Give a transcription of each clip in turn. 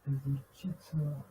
esercizio.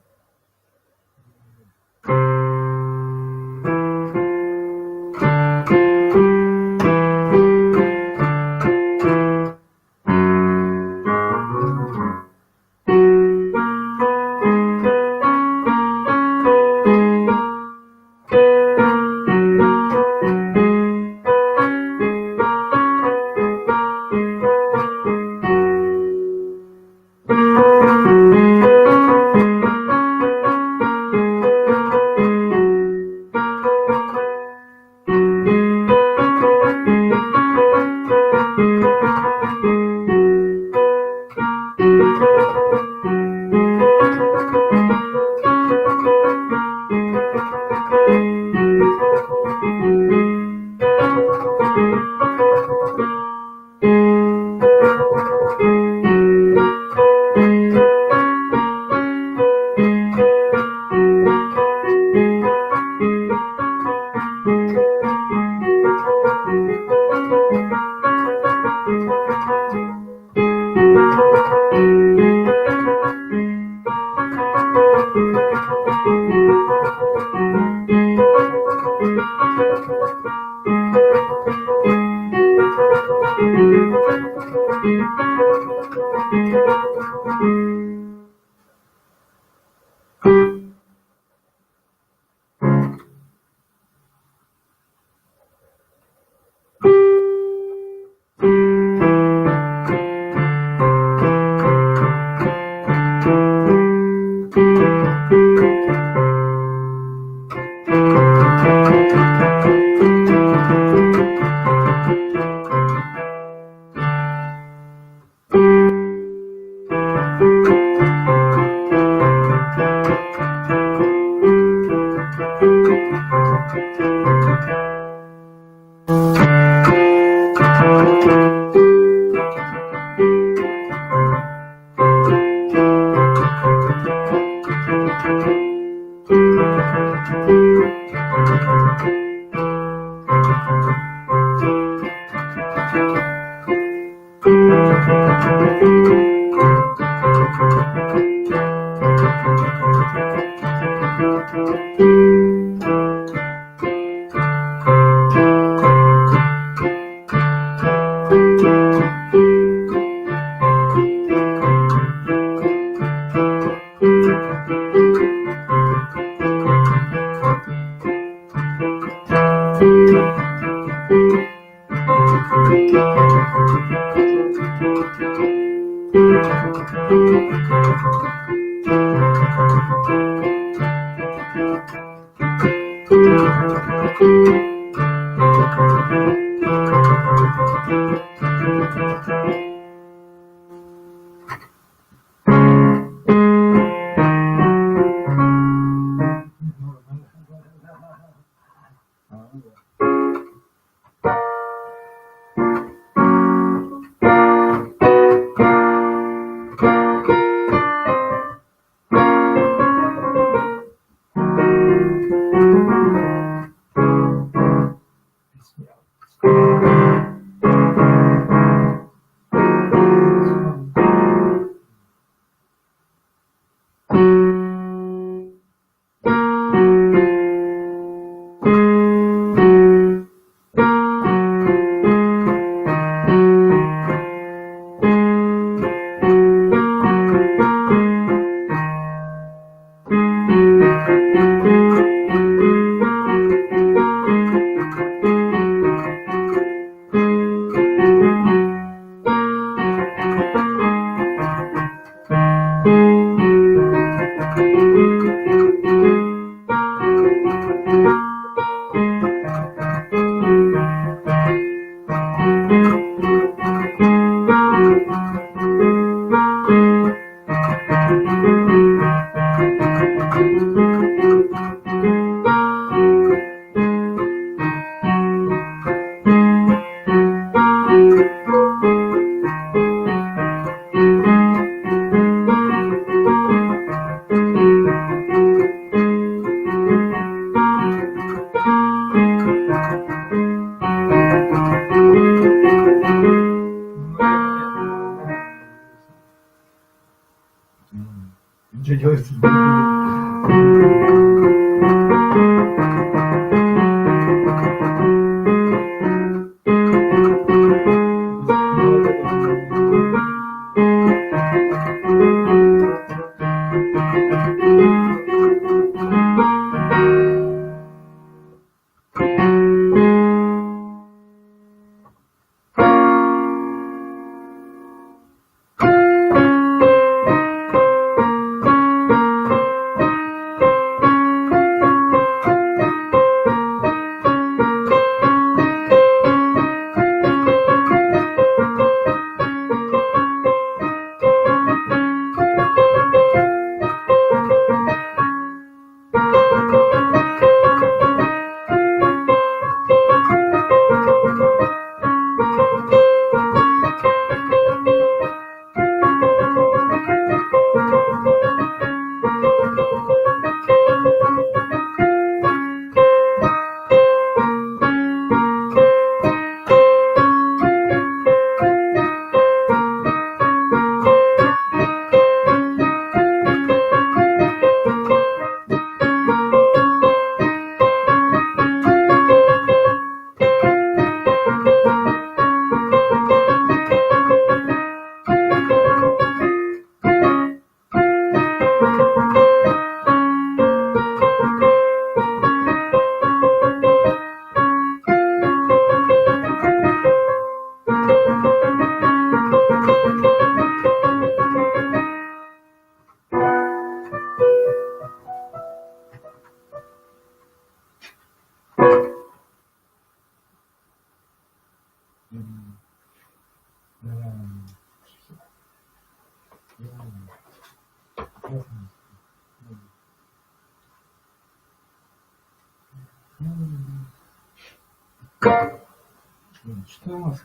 Что у нас?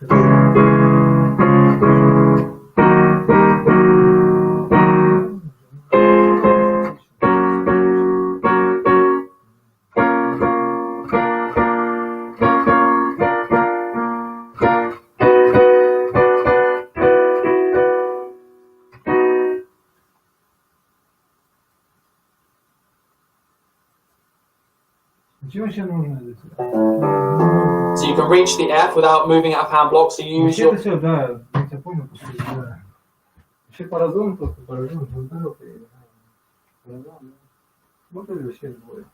Чего еще нужно? So you can reach the F without moving out of hand block, so you use your... Все, да, я тебя понял, да. Еще паразон, просто паразон, вот это вообще будет.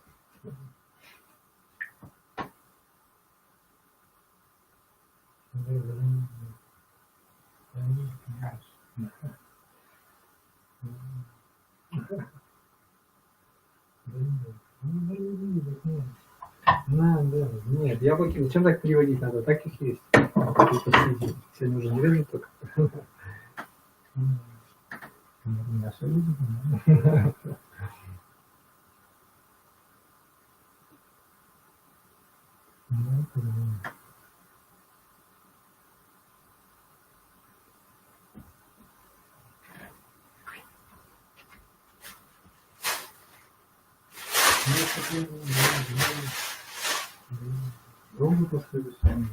Да. Нет, яблоки зачем так переводить надо? Так их есть. Сегодня уже не видно только. Мясо видно. Долго после сами.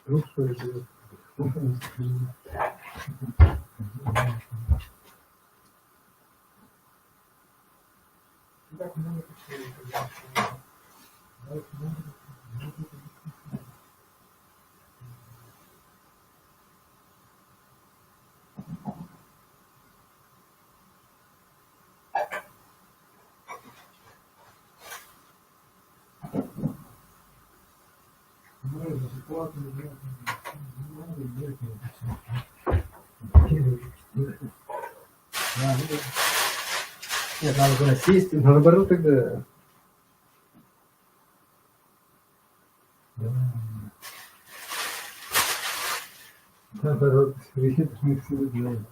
Друг свой живет. Нет, надо было сесть, но наоборот тогда... Наоборот, видно, мы все знаем.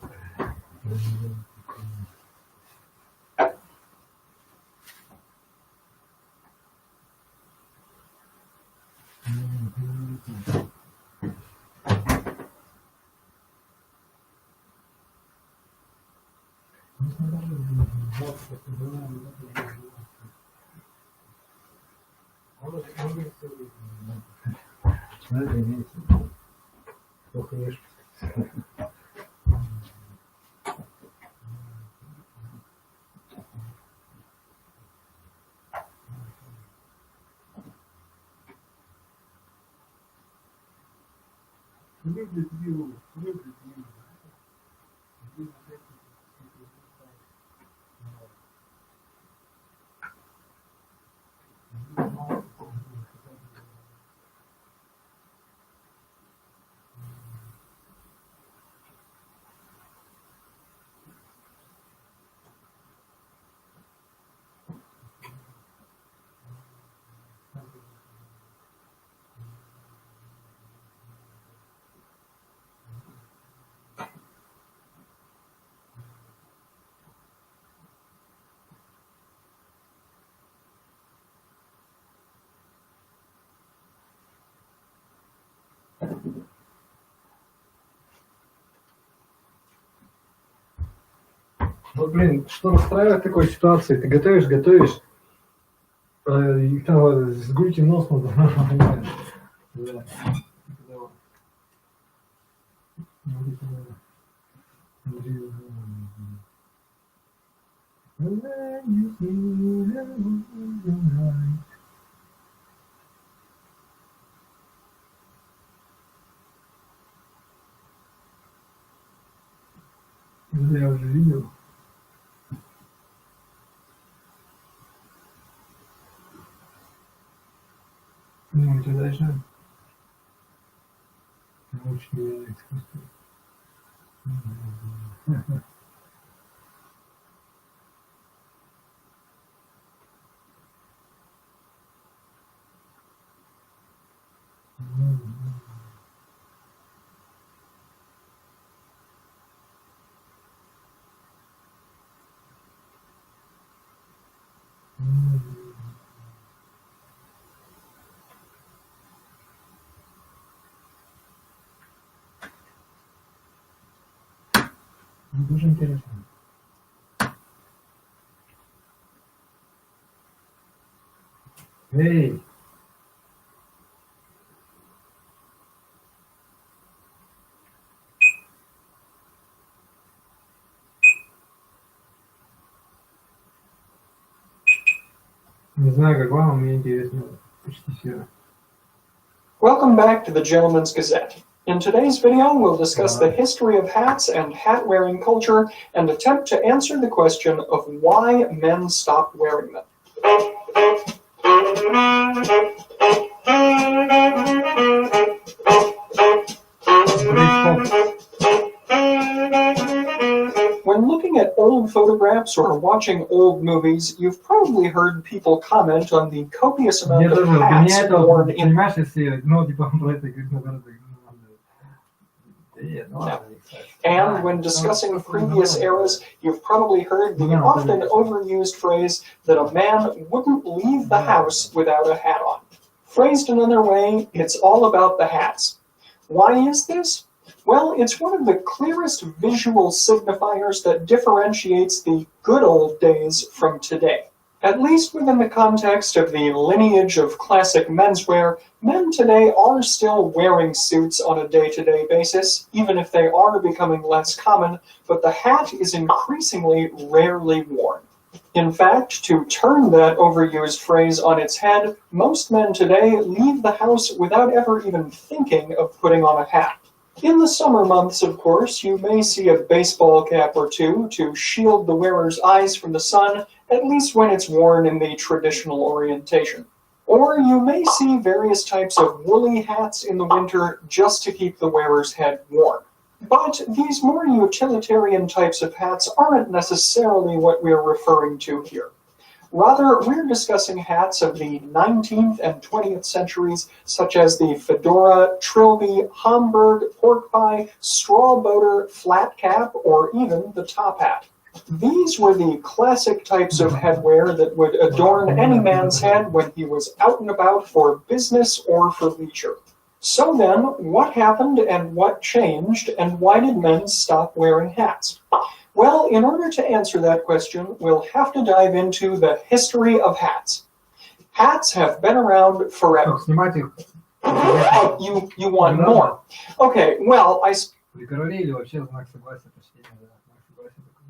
Надо иметь. Плохо ешь. Любит виллу, любит виллу. Вот, блин, что расстраивает в такой ситуации? Ты готовишь, и там вот с глютин нос надо. Да. Я уже видел. Ну, это даже научное искусство. Дуже интересно. Эй! Не знаю, как вам, мне интересно почти все. Welcome back to the Gentleman's Gazette. In today's video, we'll discuss the history of hats and hat-wearing culture and attempt to answer the question of why men stopped wearing them. When looking at old photographs or watching old movies, you've probably heard people comment on the copious amount of hats worn in. And when discussing previous eras, you've probably heard the often overused phrase that a man wouldn't leave the house without a hat on. Phrased another way, it's all about the hats. Why is this? Well, it's one of the clearest visual signifiers that differentiates the good old days from today. At least within the context of the lineage of classic menswear, men today are still wearing suits on a day-to-day basis, even if they are becoming less common, but the hat is increasingly rarely worn. In fact, to turn that overused phrase on its head, most men today leave the house without ever even thinking of putting on a hat. In the summer months, of course, you may see a baseball cap or two to shield the wearer's eyes from the sun, at least when it's worn in the traditional orientation. Or you may see various types of woolly hats in the winter just to keep the wearer's head warm. But these more utilitarian types of hats aren't necessarily what we're referring to here. Rather, we're discussing hats of the 19th and 20th centuries, such as the fedora, trilby, Homburg, pork pie, straw boater, flat cap, or even the top hat. These were the classic types of headwear that would adorn any man's head when he was out and about for business or for leisure. So then, what happened and what changed, and why did men stop wearing hats? Well, in order to answer that question, we'll have to dive into the history of hats. Hats have been around forever. Снимать их Oh, you want more? Okay, well, I при короле или вообще знак согласия, почтения, да. Знак согласия такой.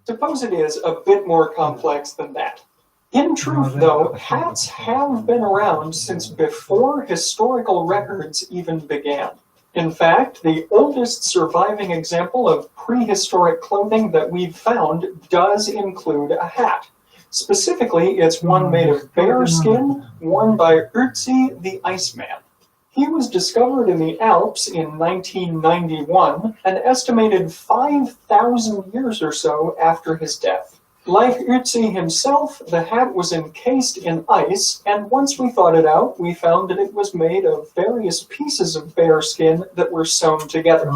suppose it is a bit more complex than that. In truth, though, hats have been around since before historical records even began. In fact, the oldest surviving example of prehistoric clothing that we've found does include a hat. Specifically, it's one made of bear skin worn by Ötzi the Iceman. He was discovered in the Alps in 1991, an estimated 5,000 years or so after his death. Like Ötzi himself, the hat was encased in ice, and once we thought it out, we found that it was made of various pieces of bear skin that were sewn together.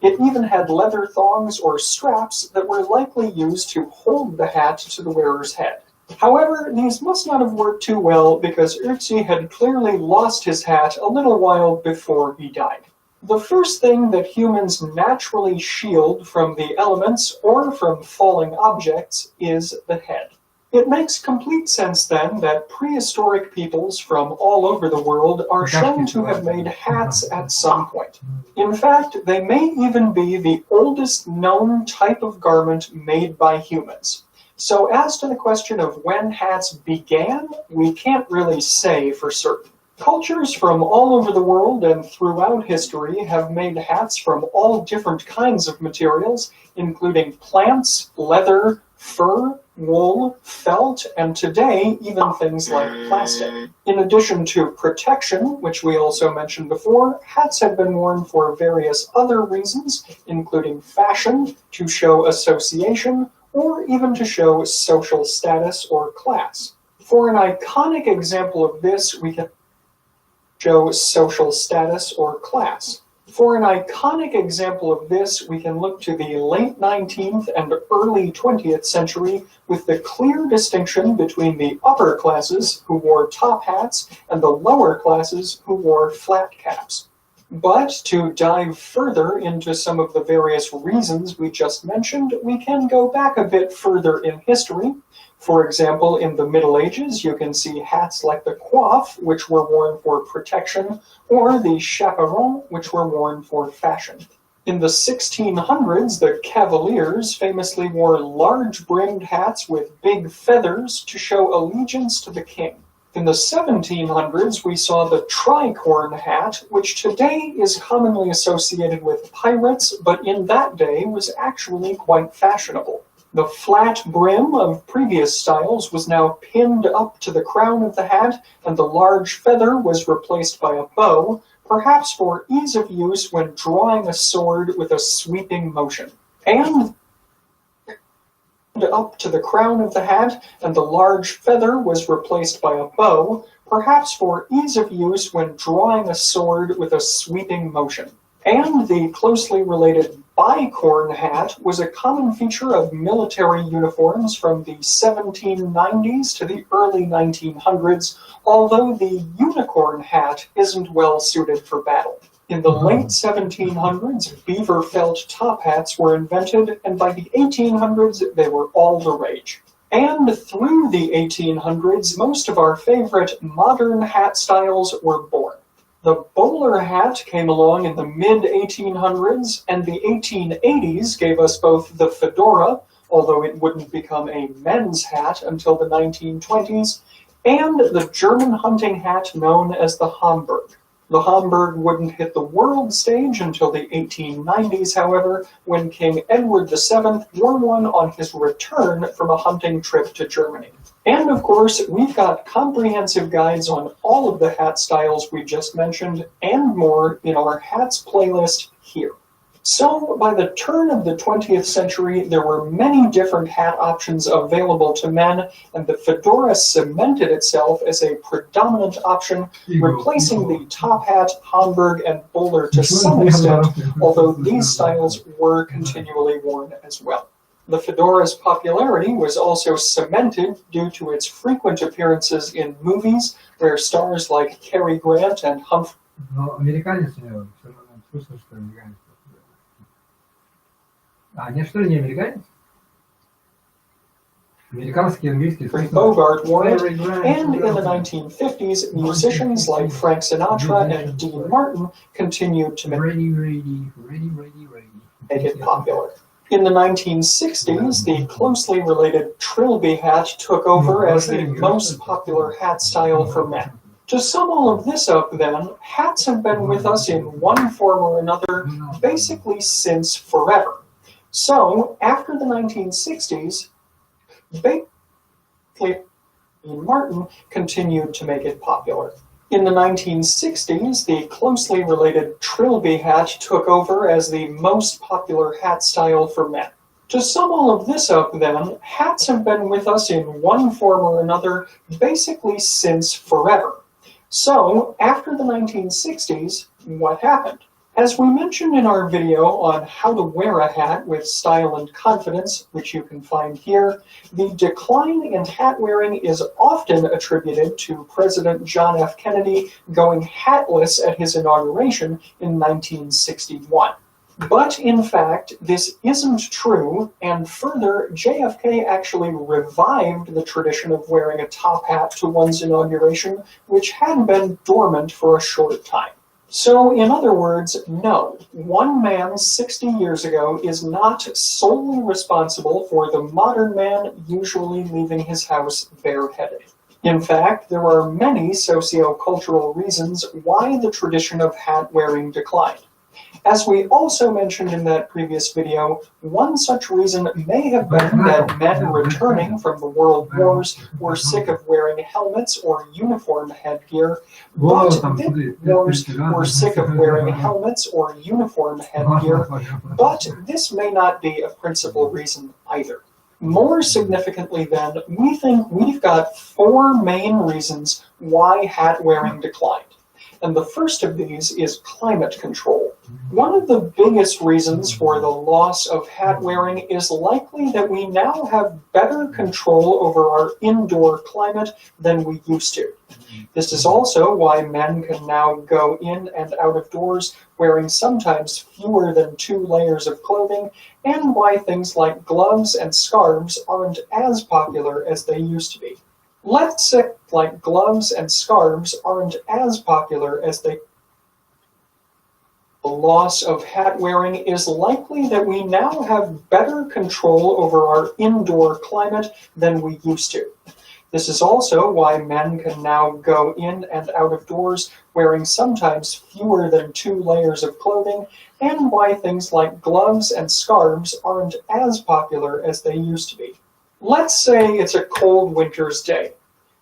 It even had leather thongs or straps that were likely used to hold the hat to the wearer's head. However, these must not have worked too well because Ötzi had clearly lost his hat a little while before he died. The first thing that humans naturally shield from the elements or from falling objects is the head. It makes complete sense then that prehistoric peoples from all over the world are shown to have made hats at some point. In fact, they may even be the oldest known type of garment made by humans. So as to the question of when hats began, we can't really say for certain. Cultures from all over the world and throughout history have made hats from all different kinds of materials, including plants, leather, fur, wool, felt, and today, even things like plastic. In addition to protection, which we also mentioned before, hats have been worn for various other reasons, including fashion, to show association, or even to show social status or class. For an iconic example of this, we can show social status or class. For an iconic example of this, we can look to the late 19th and early 20th century with the clear distinction between the upper classes who wore top hats and the lower classes who wore flat caps. But to dive further into some of the various reasons we just mentioned, we can go back a bit further in history. For example, in the Middle Ages, you can see hats like the coiffe, which were worn for protection, or the chaperon, which were worn for fashion. In the 1600s, the cavaliers famously wore large-brimmed hats with big feathers to show allegiance to the king. In the 1700s, we saw the tricorn hat, which today is commonly associated with pirates, but in that day was actually quite fashionable. The flat brim of previous styles was now pinned up to the crown of the hat, and the large feather was replaced by a bow, perhaps for ease of use when drawing a sword with a sweeping motion. And up to the crown of the hat, and the large feather was replaced by a bow, perhaps for ease of use when drawing a sword with a sweeping motion. And the closely related bicorn hat was a common feature of military uniforms from the 1790s to the early 1900s, although the unicorn hat isn't well suited for battle. In the late 1700s, beaver felt top hats were invented, and by the 1800s, they were all the rage. And through the 1800s, most of our favorite modern hat styles were born. The bowler hat came along in the mid-1800s, and the 1880s gave us both the fedora, although it wouldn't become a men's hat until the 1920s, and the German hunting hat known as the Homburg. The Homburg wouldn't hit the world stage until the 1890s, however, when King Edward VII wore one on his return from a hunting trip to Germany. And of course, we've got comprehensive guides on all of the hat styles we just mentioned and more in our hats playlist here. So, by the turn of the 20th century, there were many different hat options available to men, and the fedora cemented itself as a predominant option, replacing the top hat, Homburg, and bowler to some extent, although these styles were continually worn as well. The fedora's popularity was also cemented due to its frequent appearances in movies, where stars like Cary Grant and Humphrey А, нет, что ли, не американец? Американский, английский. Bogart wore it, Very grand. and in the 1950s, musicians like Frank Sinatra and Dean Martin continued to Ready, ready. make it popular. In the 1960s, the closely related trilby hat took over as the most popular hat style for men. To sum all of this up, then, hats have been with us in one form or another basically since forever. So, after the 1960s, Dean Martin continued to make it popular. In the 1960s, the closely related trilby hat took over as the most popular hat style for men. To sum all of this up, then, hats have been with us in one form or another basically since forever. So, after the 1960s, what happened? As we mentioned in our video on how to wear a hat with style and confidence, which you can find here, the decline in hat wearing is often attributed to President John F. Kennedy going hatless at his inauguration in 1961. But in fact, this isn't true, and further, JFK actually revived the tradition of wearing a top hat to one's inauguration, which had been dormant for a short time. So, in other words, no, one man 60 years ago is not solely responsible for the modern man usually leaving his house bareheaded. In fact, there are many socio-cultural reasons why the tradition of hat wearing declined. As we also mentioned in that previous video, one such reason may have been that men returning from the world wars were sick of wearing helmets or uniform headgear, but this may not be a principal reason either. More significantly then, we think we've got four main reasons why hat wearing declined. And the first of these is climate control. One of the biggest reasons for the loss of hat wearing is likely that we now have better control over our indoor climate than we used to. This is also why men can now go in and out of doors wearing sometimes fewer than 2 layers of clothing, and why things like gloves and scarves aren't as popular as they used to be. Let's say like gloves and scarves aren't as popular as they. The loss of hat wearing is likely that we now have better control over our indoor climate than we used to. This is also why men can now go in and out of doors wearing sometimes fewer than 2 layers of clothing, and why things like gloves and scarves aren't as popular as they used to be. Let's say it's a cold winter's day.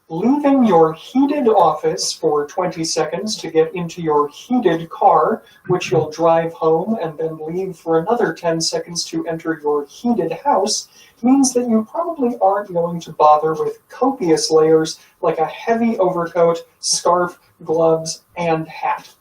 Leaving your heated office for 20 seconds to get into your heated car, which you'll drive home and then leave for another 10 seconds to enter your heated house, means that you probably aren't going to bother with copious layers like a heavy overcoat, scarf, gloves, and hat.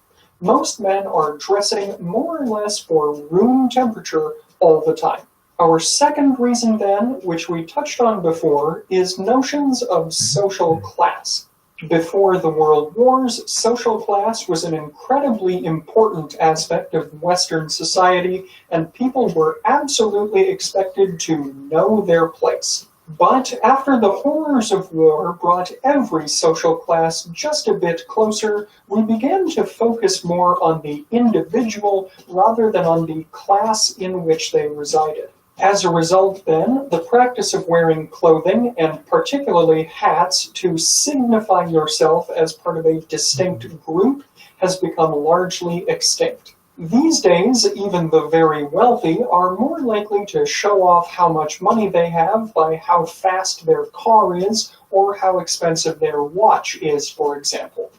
Most men are dressing more or less for room temperature all the time. Our second reason then, which we touched on before, is notions of social class. Before the World Wars, social class was an incredibly important aspect of Western society, and people were absolutely expected to know their place. But after the horrors of war brought every social class just a bit closer, we began to focus more on the individual rather than on the class in which they resided. As a result, then, the practice of wearing clothing, and particularly hats, to signify yourself as part of a distinct group has become largely extinct. These days, even the very wealthy are more likely to show off how much money they have by how fast their car is or how expensive their watch is, for example.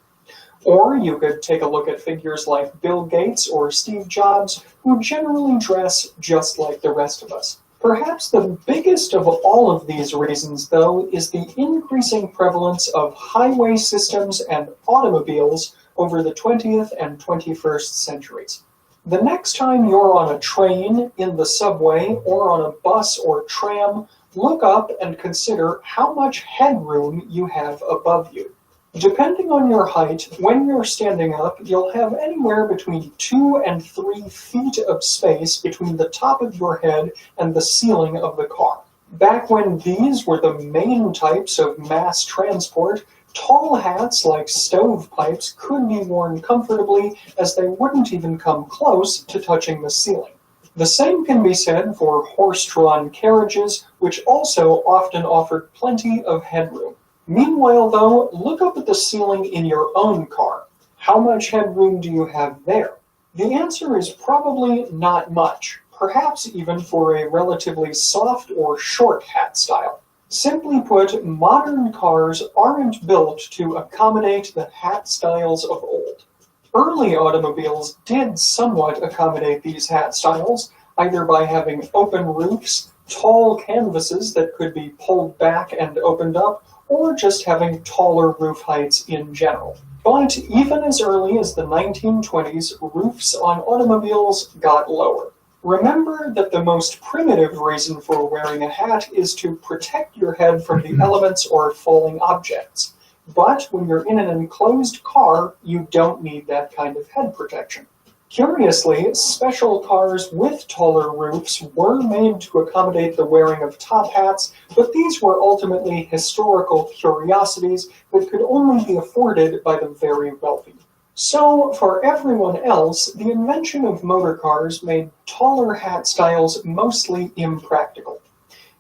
Or you could take a look at figures like Bill Gates or Steve Jobs, who generally dress just like the rest of us. Perhaps the biggest of all of these reasons, though, is the increasing prevalence of highway systems and automobiles over the 20th and 21st centuries. The next time you're on a train, in the subway, or on a bus or tram, look up and consider how much headroom you have above you. Depending on your height, when you're standing up, you'll have anywhere between 2 and 3 feet of space between the top of your head and the ceiling of the car. Back when these were the main types of mass transport, tall hats like stovepipes could be worn comfortably as they wouldn't even come close to touching the ceiling. The same can be said for horse-drawn carriages, which also often offered plenty of headroom. Meanwhile, though, look up at the ceiling in your own car. How much headroom do you have there? The answer is probably not much, perhaps even for a relatively soft or short hat style. Simply put, modern cars aren't built to accommodate the hat styles of old. Early automobiles did somewhat accommodate these hat styles, either by having open roofs, tall canvases that could be pulled back and opened up, or just having taller roof heights in general. But even as early as the 1920s, roofs on automobiles got lower. Remember that the most primitive reason for wearing a hat is to protect your head from the elements or falling objects. But when you're in an enclosed car, you don't need that kind of head protection. Curiously, special cars with taller roofs were made to accommodate the wearing of top hats, but these were ultimately historical curiosities that could only be afforded by the very wealthy. So, for everyone else, the invention of motor cars made taller hat styles mostly impractical.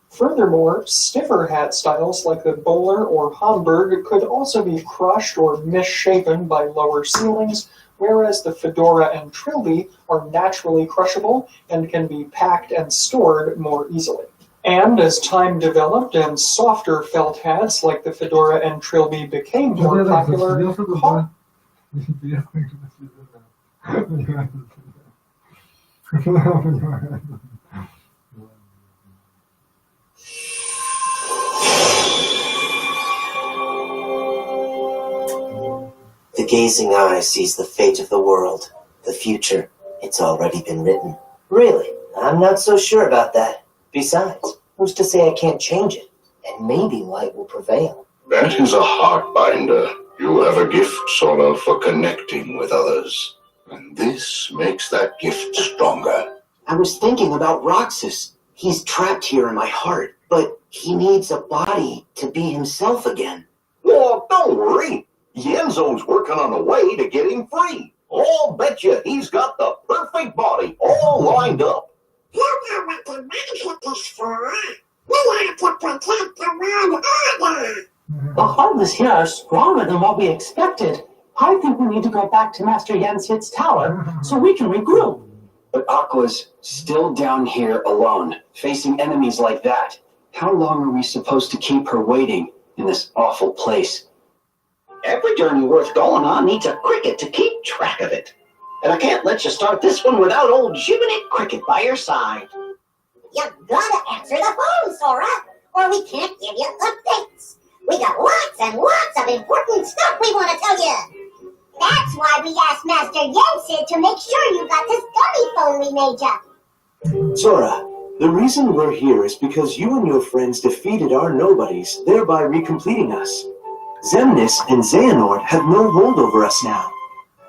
Furthermore, stiffer hat styles like the bowler or Homburg could also be crushed or misshapen by lower ceilings, whereas the fedora and trilby are naturally crushable and can be packed and stored more easily. And as time developed and softer felt hats like the fedora and trilby became more popular, The gazing eye sees the fate of the world, the future. It's already been written. Really? I'm not so sure about that. Besides, who's to say I can't change it? And maybe light will prevail. That is a heartbinder. You have a gift, Sora, for connecting with others. And this makes that gift stronger. I was thinking about Roxas. He's trapped here in my heart, but he needs a body to be himself again. Well, don't worry. Yenzo's working on a way to get him free. I'll bet you he's got the perfect body all lined up. You know what the magic is for. We have to protect the world order. The Heartless here are stronger than what we expected. I think we need to go back to Master Yansit's tower so we can regroup. But Aqua's still down here alone, facing enemies like that. How long are we supposed to keep her waiting in this awful place? Every journey worth going on needs a cricket to keep track of it. And I can't let you start this one without old Jiminy Cricket by your side. You gotta answer the phone, Sora, or we can't give you updates. We got lots and lots of important stuff we want to tell you. That's why we asked Master Yansid to make sure you got this dummy phone we made you. Sora, the reason we're here is because you and your friends defeated our nobodies, thereby recompleting us. Xemnas and Xehanort have no hold over us now.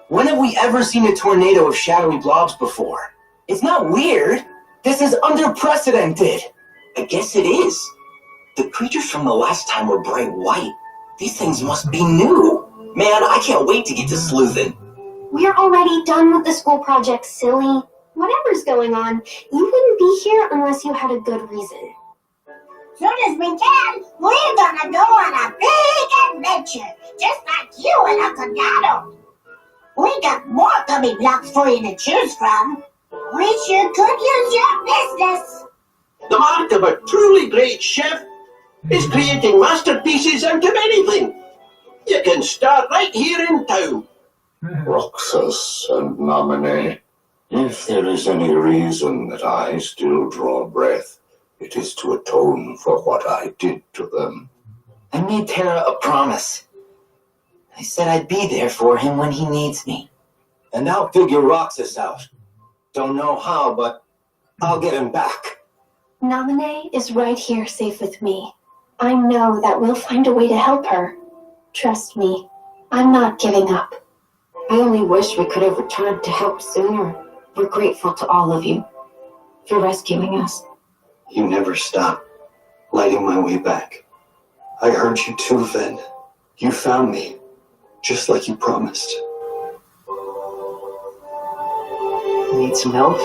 When have we ever seen a tornado of shadowy blobs before? It's not weird. This is unprecedented. I guess it is. The creatures from the last time were bright white. These things must be new. Man, I can't wait to get to sleuthin'. We're already done with the school project, silly. Whatever's going on, you wouldn't be here unless you had a good reason. Soon as we can, we're gonna go on a big adventure, just like you and Uncle Donald. We got more gummy blocks for you to choose from. We sure could use your business. The mark of a truly great chef is creating masterpieces out of anything. You can start right here in town. Roxas and Nominee, if there is any reason that I still draw breath, it is to atone for what I did to them. I made Terra a promise. I said I'd be there for him when he needs me. And I'll figure Roxas out. Don't know how, but I'll get him back. Nominee is right here safe with me. I know that we'll find a way to help her. Trust me, I'm not giving up. I only wish we could have returned to help sooner. We're grateful to all of you for rescuing us. You never stop. lighting my way back. I heard you too, Ven. You found me, just like you promised. Need some help?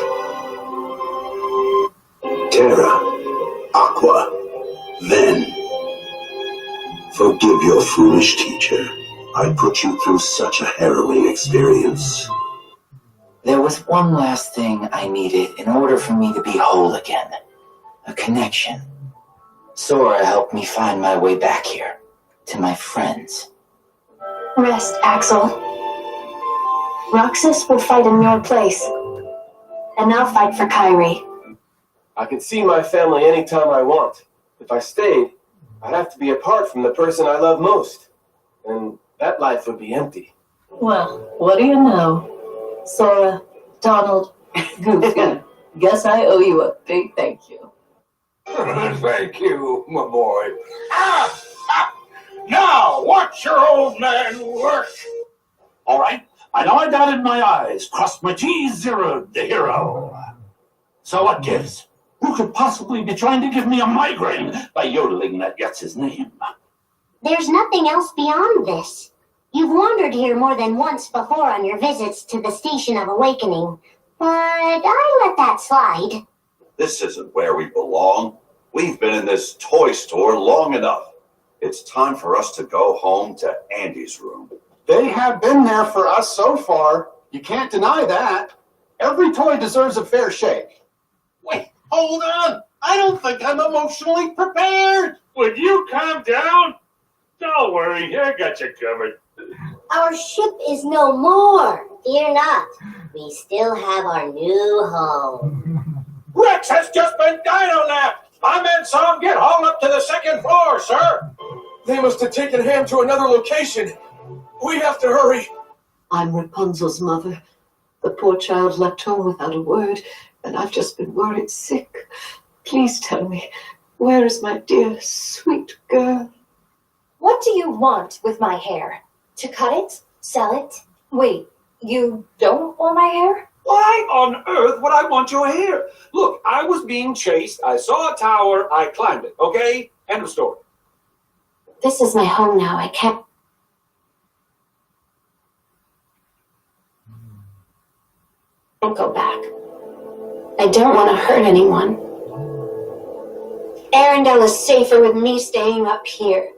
Terra, Aqua, Ven. Forgive your foolish teacher. I put you through such a harrowing experience. There was one last thing I needed in order for me to be whole again. A connection. Sora helped me find my way back here, to my friends. Rest, Axel. Roxas will fight in your place. And I'll fight for Kyrie. I could see my family anytime I want. If I stayed, I'd have to be apart from the person I love most. And that life would be empty. Well, what do you know? Sora, Donald, Goofy. Guess I owe you a big thank you. Thank you, my boy. Now, watch your old man work. All right, I know I dotted my I's, crossed my T's, zeroed the hero. So what gives? Who could possibly be trying to give me a migraine by yodeling that gets his name? There's nothing else beyond this. You've wandered here more than once before on your visits to the Station of Awakening, but I let that slide. This isn't where we belong. We've been in this toy store long enough. It's time for us to go home to Andy's room. They have been there for us so far. You can't deny that. Every toy deserves a fair shake. Wait, hold on. I don't think I'm emotionally prepared. Would you calm down? Don't worry, I got you covered. Our ship is no more. Fear not. We still have our new home. Rex has just been dino-napped. My men saw him get hauled up to the second floor, sir. They must have taken Ham to another location. We have to hurry. I'm Rapunzel's mother. The poor child left home without a word, and I've just been worried sick. Please tell me, where is my dear, sweet girl? What do you want with my hair? To cut it? Sell it? Wait, you don't want my hair? Why on earth would I want your hair? Look, I was being chased. I saw a tower. I climbed it. Okay? End of story. This is my home now. I can't. Don't go back. I don't want to hurt anyone. Arendelle is safer with me staying up here.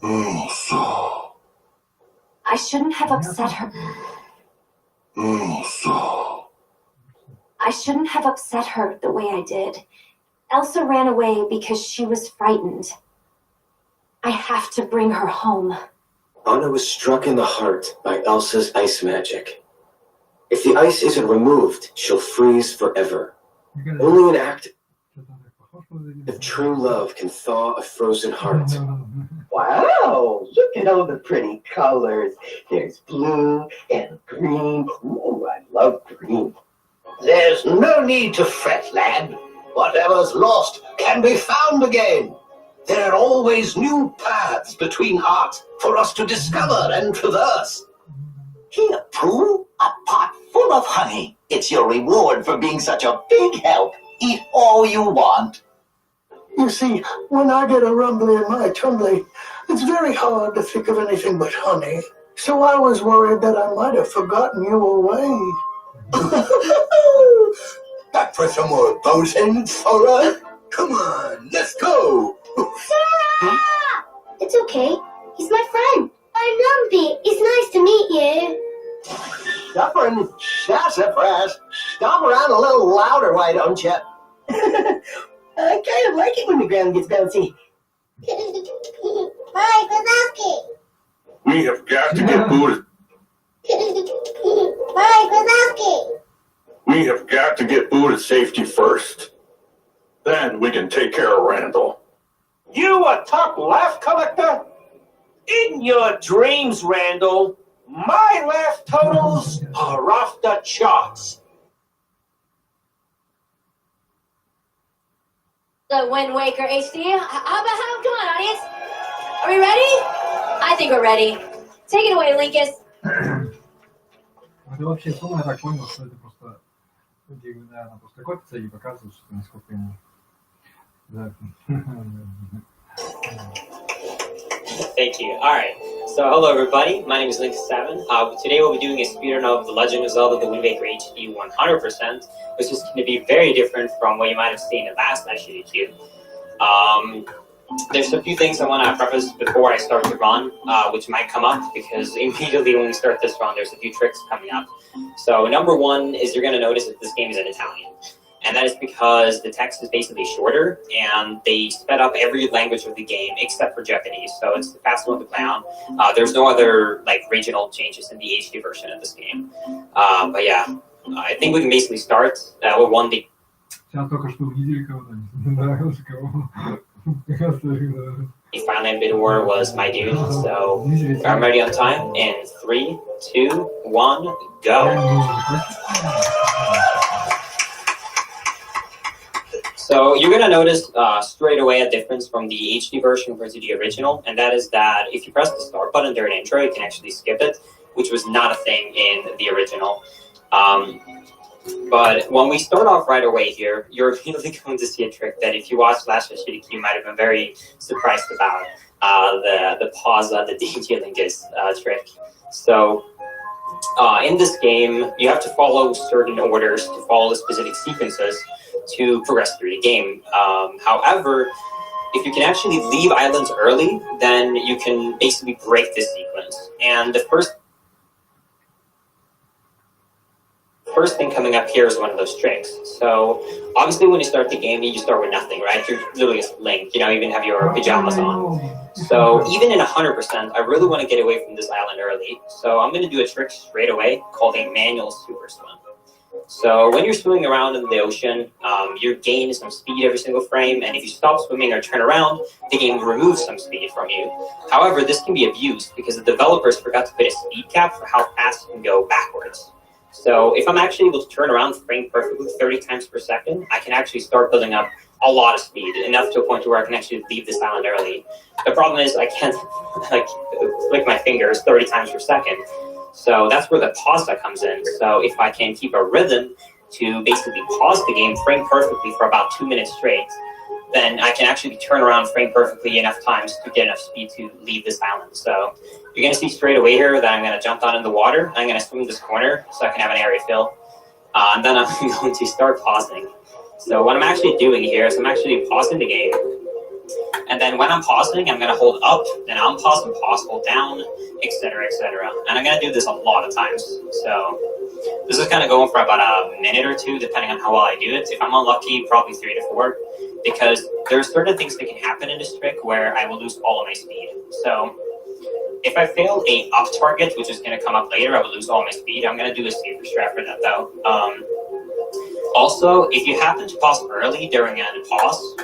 So. I shouldn't have upset her. So. I shouldn't have upset her the way I did. Elsa ran away because she was frightened. I have to bring her home. Anna was struck in the heart by Elsa's ice magic. If the ice isn't removed, she'll freeze forever. Only an act of true love can thaw a frozen heart. Wow, look at all the pretty colors. There's blue and green. Oh, I love green. There's no need to fret, lad. Whatever's lost can be found again. There are always new paths between hearts for us to discover and traverse. Here, Pooh, a pot full of honey. It's your reward for being such a big help. Eat all you want. You see, when I get a rumbly in my tumbly, it's very hard to think of anything but honey. So I was worried that I might have forgotten you away. Back for some more potions, Sora? Come on, let's go. Sora! It's okay. He's my friend. I'm Lumpy. It's nice to meet you. Suffering sassafras. Stomp around a little louder, why don't you? I kind of like it when the ground gets bouncy. Bye, Lebowski. We have got to get booted. Bye, Lebowski. We have got to get Boo to safety first. Then we can take care of Randall. You a top laugh collector? In your dreams, Randall, my laugh totals are off the charts. The Wind Waker HD. Come on, audience. Are we ready? I think we're ready. Take it away, Linkus. Это вообще сумма, я так понял, что это просто люди, наверное, просто котятся и показывают, что насколько ему Thank you. Alright, so hello everybody, my name is Link7. Today we'll be doing a speedrun of The Legend of Zelda The Wind Waker HD 100%, which is going to be very different from what you might have seen in last night's GDQ. There's a few things I want to preface before I start the run, which might come up, because immediately when we start this run, there's a few tricks coming up. So number one is you're going to notice that this game is in Italian. And that is because the text is basically shorter, and they sped up every language of the game except for Japanese, so it's the fast one to play on. There's no other like regional changes in the HD version of this game. But yeah, I think we can basically start with one thing. The final name bid war was my dude, so I'm ready on time. In 3, 2, 1, go. So you're going to notice straight away a difference from the HD version versus the original, and that is that if you press the start button during intro, you can actually skip it, which was not a thing in the original. But when we start off right away here, you're immediately going to see a trick that if you watched last year's GDQ, you might have been very surprised about, the pause the DJ Linkus trick. So in this game, you have to follow certain orders to follow specific sequences to progress through the game. However, if you can actually leave islands early, then you can basically break this sequence. And the first thing coming up here is one of those tricks. So obviously when you start the game, you start with nothing, right? You're literally just Link, you don't even have your pajamas on. So even in 100%, I really want to get away from this island early. So I'm going to do a trick straight away called a manual super swim. So when you're swimming around in the ocean, you gain some speed every single frame, and if you stop swimming or turn around, the game removes some speed from you. However, this can be abused because the developers forgot to put a speed cap for how fast you can go backwards. So if I'm actually able to turn around frame perfectly 30 times per second, I can actually start building up a lot of speed, enough to a point where I can actually leave this island early. The problem is I can't like flick my fingers 30 times per second. So that's where the pause comes in. So if I can keep a rhythm to basically pause the game frame perfectly for about 2 minutes straight, then I can actually turn around frame perfectly enough times to get enough speed to leave this island. So you're going to see straight away here that I'm going to jump down in the water. I'm going to swim this corner so I can have an area fill. And then I'm going to start pausing. So what I'm actually doing here is I'm actually pausing the game. And then when I'm pausing, I'm going to hold up, then unpause and pause, hold down, etc., etc. And I'm going to do this a lot of times. So this is kind of going for about a minute or two, depending on how well I do it. If I'm unlucky, probably 3 to 4, because there's certain things that can happen in this trick where I will lose all of my speed. So if I fail a up target, which is going to come up later, I will lose all my speed. I'm going to do a safer strat for that, though. Also, if you happen to pause early during a pause,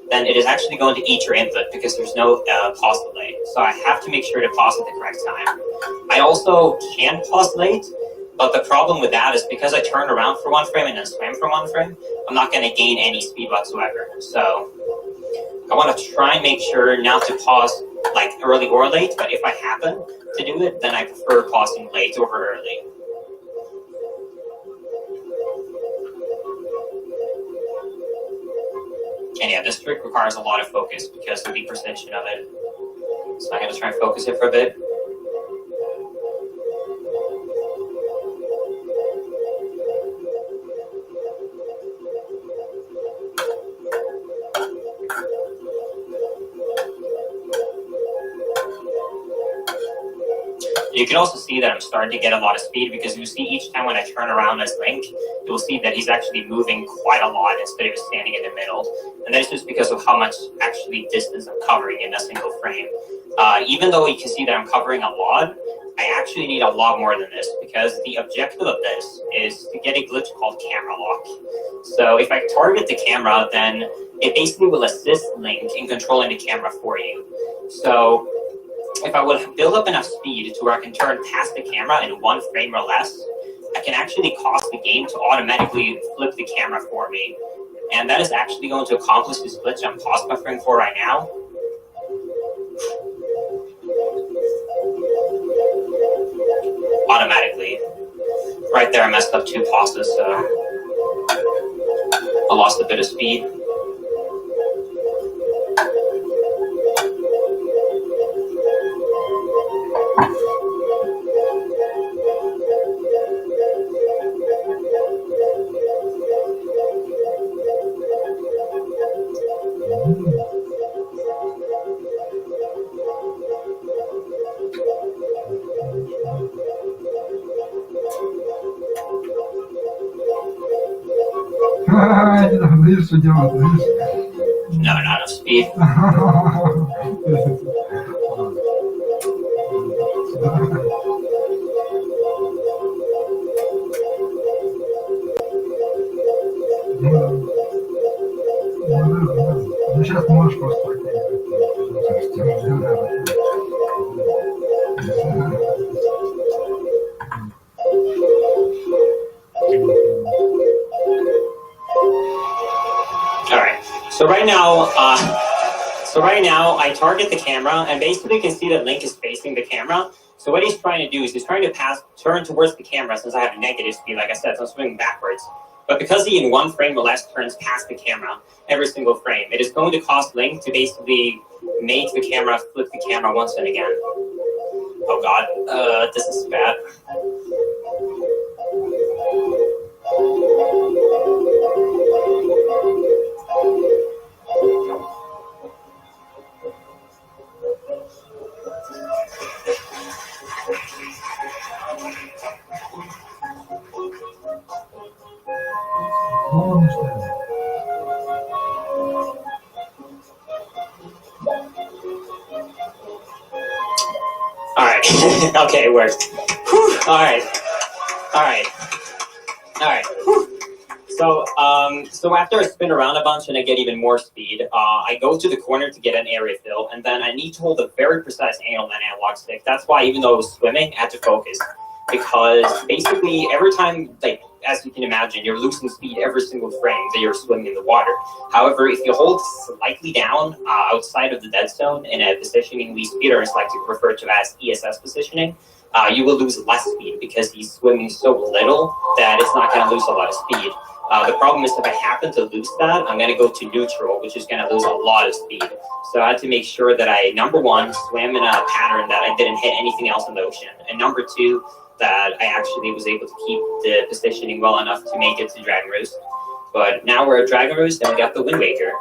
then it is actually going to eat your input because there's no pause delay. So I have to make sure to pause at the correct time. I also can pause late, but the problem with that is because I turn around for 1 frame and then swim for 1 frame, I'm not going to gain any speed whatsoever. So I want to try and make sure not to pause like early or late, but if I happen to do it, then I prefer pausing late over early. And yeah, this trick requires a lot of focus because of the precision of it. So I'm going to try and focus it for a bit. You can also see that I'm starting to get a lot of speed because you see each time when I turn around as Link, you'll see that he's actually moving quite a lot instead of standing in the middle. And that's just because of how much actually distance I'm covering in a single frame. Even though you can see that I'm covering a lot, I actually need a lot more than this because the objective of this is to get a glitch called camera lock. So if I target the camera, then it basically will assist Link in controlling the camera for you. So if I would build up enough speed to where I can turn past the camera in 1 frame or less, I can actually cause the game to automatically flip the camera for me. And that is actually going to accomplish this glitch I'm pause buffering for right now. Automatically. Right there I messed up 2 pauses, so I lost a bit of speed. Видишь, что делать, видишь? No, not enough speed. Ну, сейчас можешь просто... Alright, so right now I target the camera, and basically you can see that Link is facing the camera. So what he's trying to do is he's trying to turn towards the camera, since I have a negative speed, like I said, so I'm swinging backwards. But because he in one frame or less turns past the camera every single frame, it is going to cost Link to basically make the camera flip the camera once and again. Oh god, this is bad. Alright, okay, it worked. Alright. So after I spin around a bunch and I get even more speed, I go to the corner to get an area fill, and then I need to hold a very precise angle on that analog stick. That's why even though I was swimming, I had to focus. Because basically every time, like, as you can imagine, you're losing speed every single frame that you're swimming in the water. However, if you hold slightly down outside of the dead zone in a positioning least speed, or it's like to refer to as ESS positioning, you will lose less speed because he's swimming so little that it's not going to lose a lot of speed. The problem is if I happen to lose that, I'm going to go to neutral, which is going to lose a lot of speed. So I had to make sure that I, number one, swam in a pattern that I didn't hit anything else in the ocean. And number two, that I actually was able to keep the positioning well enough to make it to Dragon Roost. But now we're at Dragon Roost and we got the Wind Waker.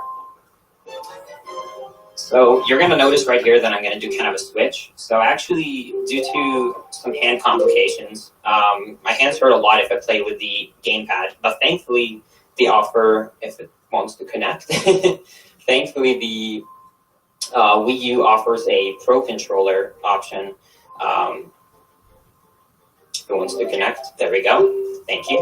So you're going to notice right here that I'm going to do kind of a switch. So actually, due to some hand complications, my hands hurt a lot if I play with the gamepad. But thankfully, they offer, if it wants to connect, thankfully the Wii U offers a Pro Controller option. If it wants to connect, there we go. Thank you.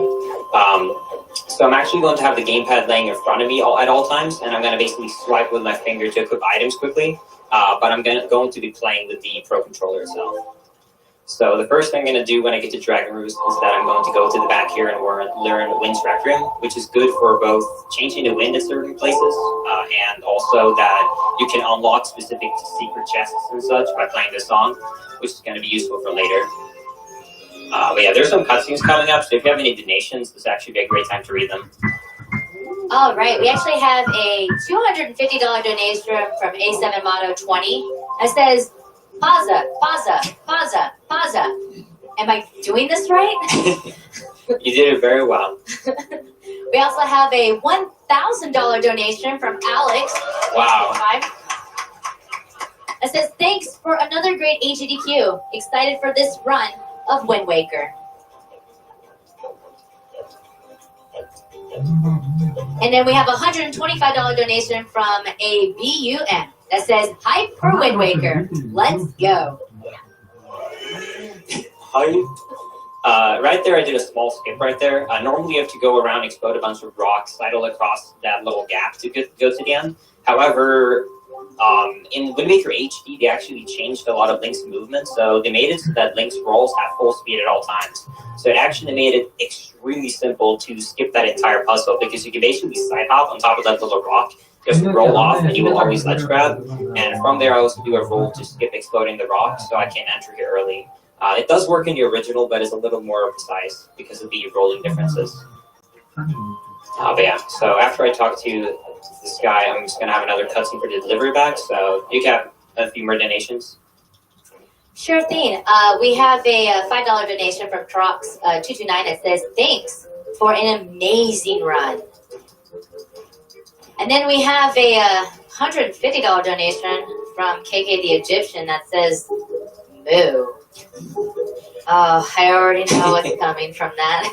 So I'm actually going to have the gamepad laying in front of me at all times, and I'm going to basically swipe with my finger to equip items quickly. But I'm going to be playing with the Pro Controller itself. So the first thing I'm going to do when I get to Dragon Roost is that I'm going to go to the back here and learn Wind's Requiem, which is good for both changing the wind at certain places, and also that you can unlock specific secret chests and such by playing this song, which is going to be useful for later. But yeah, there's some cutscenes coming up, so if you have any donations, this actually be a great time to read them. All right, we actually have a $250 donation from A7 Motto 20 that says, Paza. Am I doing this right? You did it very well. We also have a $1,000 donation from Alex. Wow. That says, thanks for another great AGDQ. Excited for this run of Wind Waker. And then we have a $125 donation from a BUM that says, hype for Wind Waker. Let's go. Hype. Right there, I did a small skip right there. Normally you have to go around, explode a bunch of rocks, sidle across that little gap to go to the end. However, in Wind Waker HD, they actually changed a lot of Link's movement, so they made it so that Link's rolls have full speed at all times. So it actually made it extremely simple to skip that entire puzzle, because you can basically side hop on top of that little rock, just roll off, and you will always ledge grab. And from there, I also do a roll to skip exploding the rock, so I can enter here early. It does work in the original, but it's a little more precise because of the rolling differences. But yeah, so after I talk to this guy, I'm just going to have another cutscene for the delivery bag, so you can have a few more donations. Sure thing. We have a $5 donation from Trox229 that says, thanks for an amazing run. And then we have a $150 donation from KK the Egyptian that says moo. Oh, I already know what's coming from that.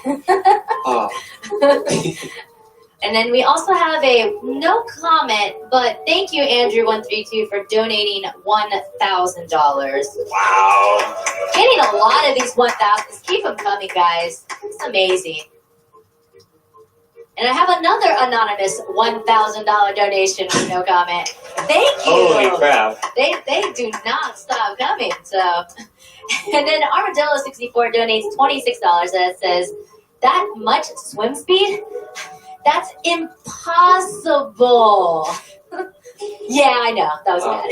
And then we also have a no comment, but thank you, Andrew132, for donating $1,000. Wow. Getting a lot of these 1,000s. Keep them coming, guys. It's amazing. And I have another anonymous $1,000 donation with no comment. Thank you. Holy crap. They do not stop coming. So, and then Armadillo64 donates $26 that says, that much swim speed? That's impossible. Yeah, I know. That was bad.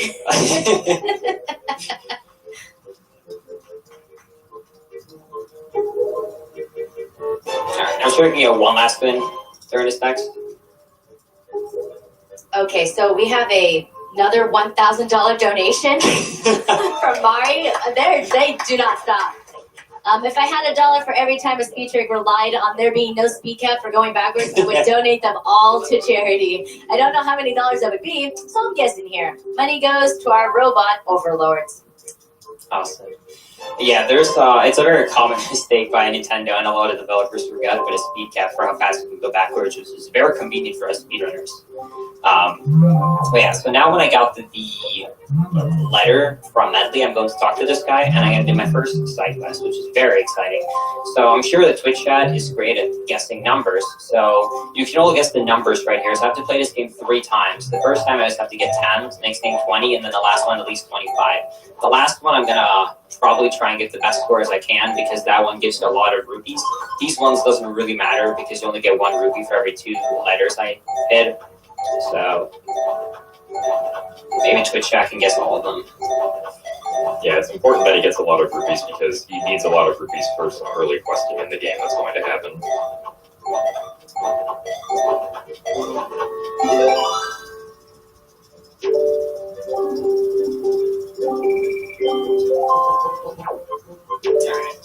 Alright, I'm sure we can get one last spin during this next. Okay, so we have another $1,000 donation from Mari. They do not stop. If I had $1 for every time a speed trick relied on there being no speed cap for going backwards, I would donate them all to charity. I don't know how many dollars that would be, so I'm guessing here. Money goes to our robot overlords. Awesome. Yeah, there's it's a very common mistake by Nintendo, and a lot of developers forgot to put a speed cap for how fast we can go backwards, which is very convenient for us speedrunners. But yeah, so now when I got the letter from Medley, I'm going to talk to this guy, and I'm going to do my first side quest, which is very exciting. So I'm sure the Twitch chat is great at guessing numbers. So you can all guess the numbers right here. So I have to play this game 3 times. The first time I just have to get 10, the next game 20, and then the last one at least 25. The last one I'm going to probably try and get the best score as I can, because that one gives you a lot of rupees. These ones doesn't really matter because you only get 1 rupee for every 2 letters I hit. So maybe Twitch chat can guess all of them. Yeah, it's important that he gets a lot of rupees because he needs a lot of rupees for some early questing in the game that's going to happen. Alright,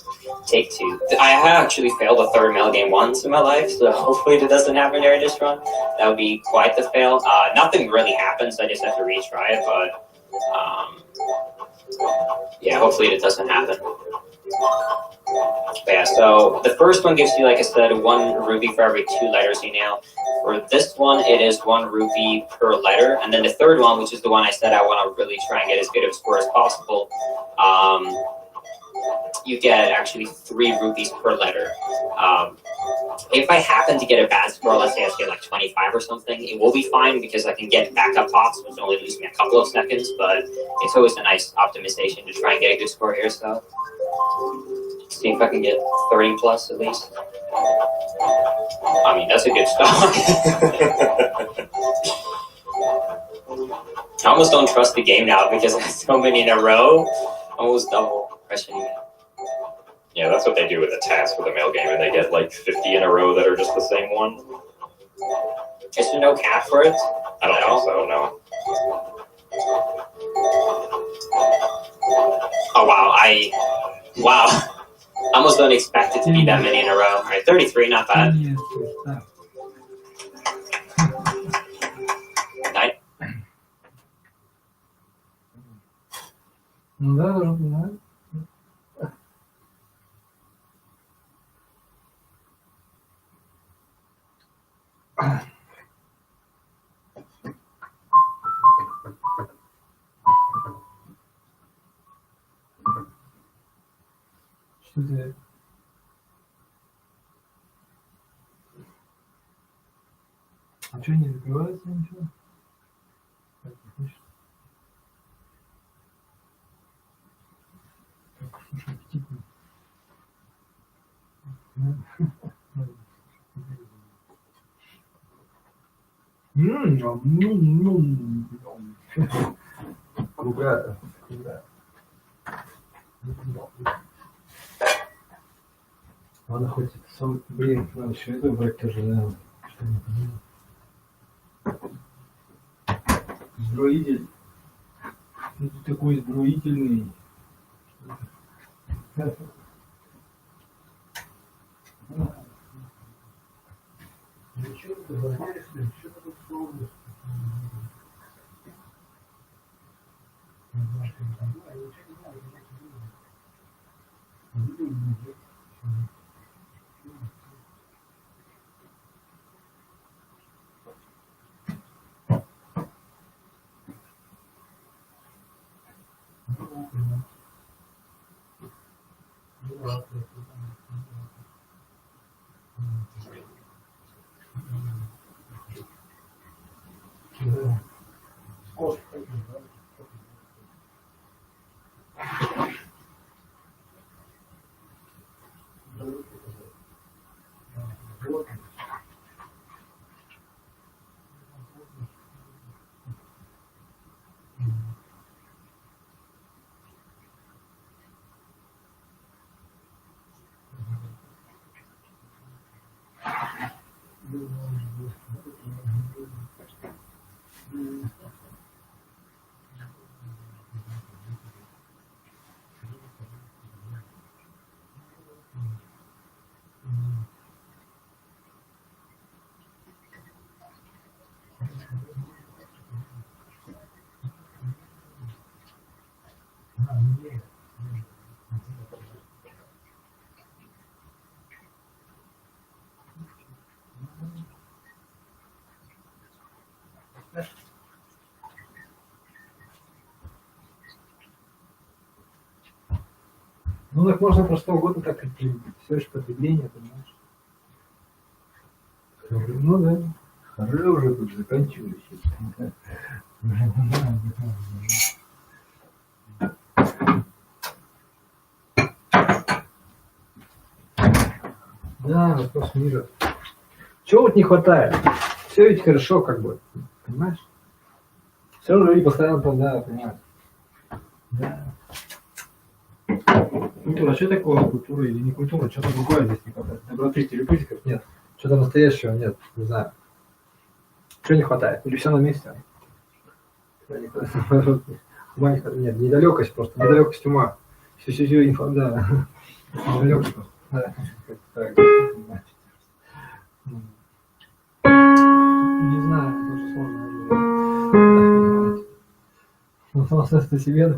take 2. I have actually failed a third mail game once in my life, so hopefully it doesn't happen during this run. That would be quite the fail. Nothing really happens, I just have to retry it, but yeah, hopefully it doesn't happen. But yeah, so the first one gives you, like I said, 1 rupee for every 2 letters you nail. For this one, it is 1 rupee per letter. And then the third one, which is the one I said I want to really try and get as good of a score as possible, you get actually 3 rupees per letter. If I happen to get a bad score, let's say I get like 25 or something, it will be fine because I can get backup pots, which only lose me a couple of seconds, but it's always a nice optimization to try and get a good score here, so see if I can get 30 plus at least. I mean, that's a good start. I almost don't trust the game now because I have so many in a row. Almost double questioning it. Yeah, that's what they do with a task with a mail game, and they get like 50 in a row that are just the same one. Is there no cap for it? I don't think so, no. Oh, wow. I almost don't expect it to be that many in a row. All right, 33, not bad. Nice. А что, не закрывается ничего? Так, слышишь? Так, слушай, аппетитно. Круга. Ладно, хоть сам, блин, надо еще это брать тоже, наверное. Что не понимаю. Сброитель. Ну ты такой сброительный. Ну что ты говоришь, что ты тут Ну так можно прошлого года так и все же потребление, понимаешь? Ну да. Уже уже тут заканчиваюсь. Да, вопрос мира. Чего вот не хватает? Все ведь хорошо, как бы, понимаешь? Все равно люди постоянно там, да, понимаешь? Да. Культура, что такое культура или не культура? Что-то другое здесь не хватает. Доброты, телепузиков нет. Что-то настоящего нет, не знаю. Чего не хватает? Или все на месте? Ума не хватает. Нет, недалекость просто, недалекость ума. Все, инфа, да. Недалекость просто. Да. Не знаю, тоже сложно. Ну, просто себе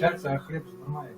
получается, а хлеб же нормальный.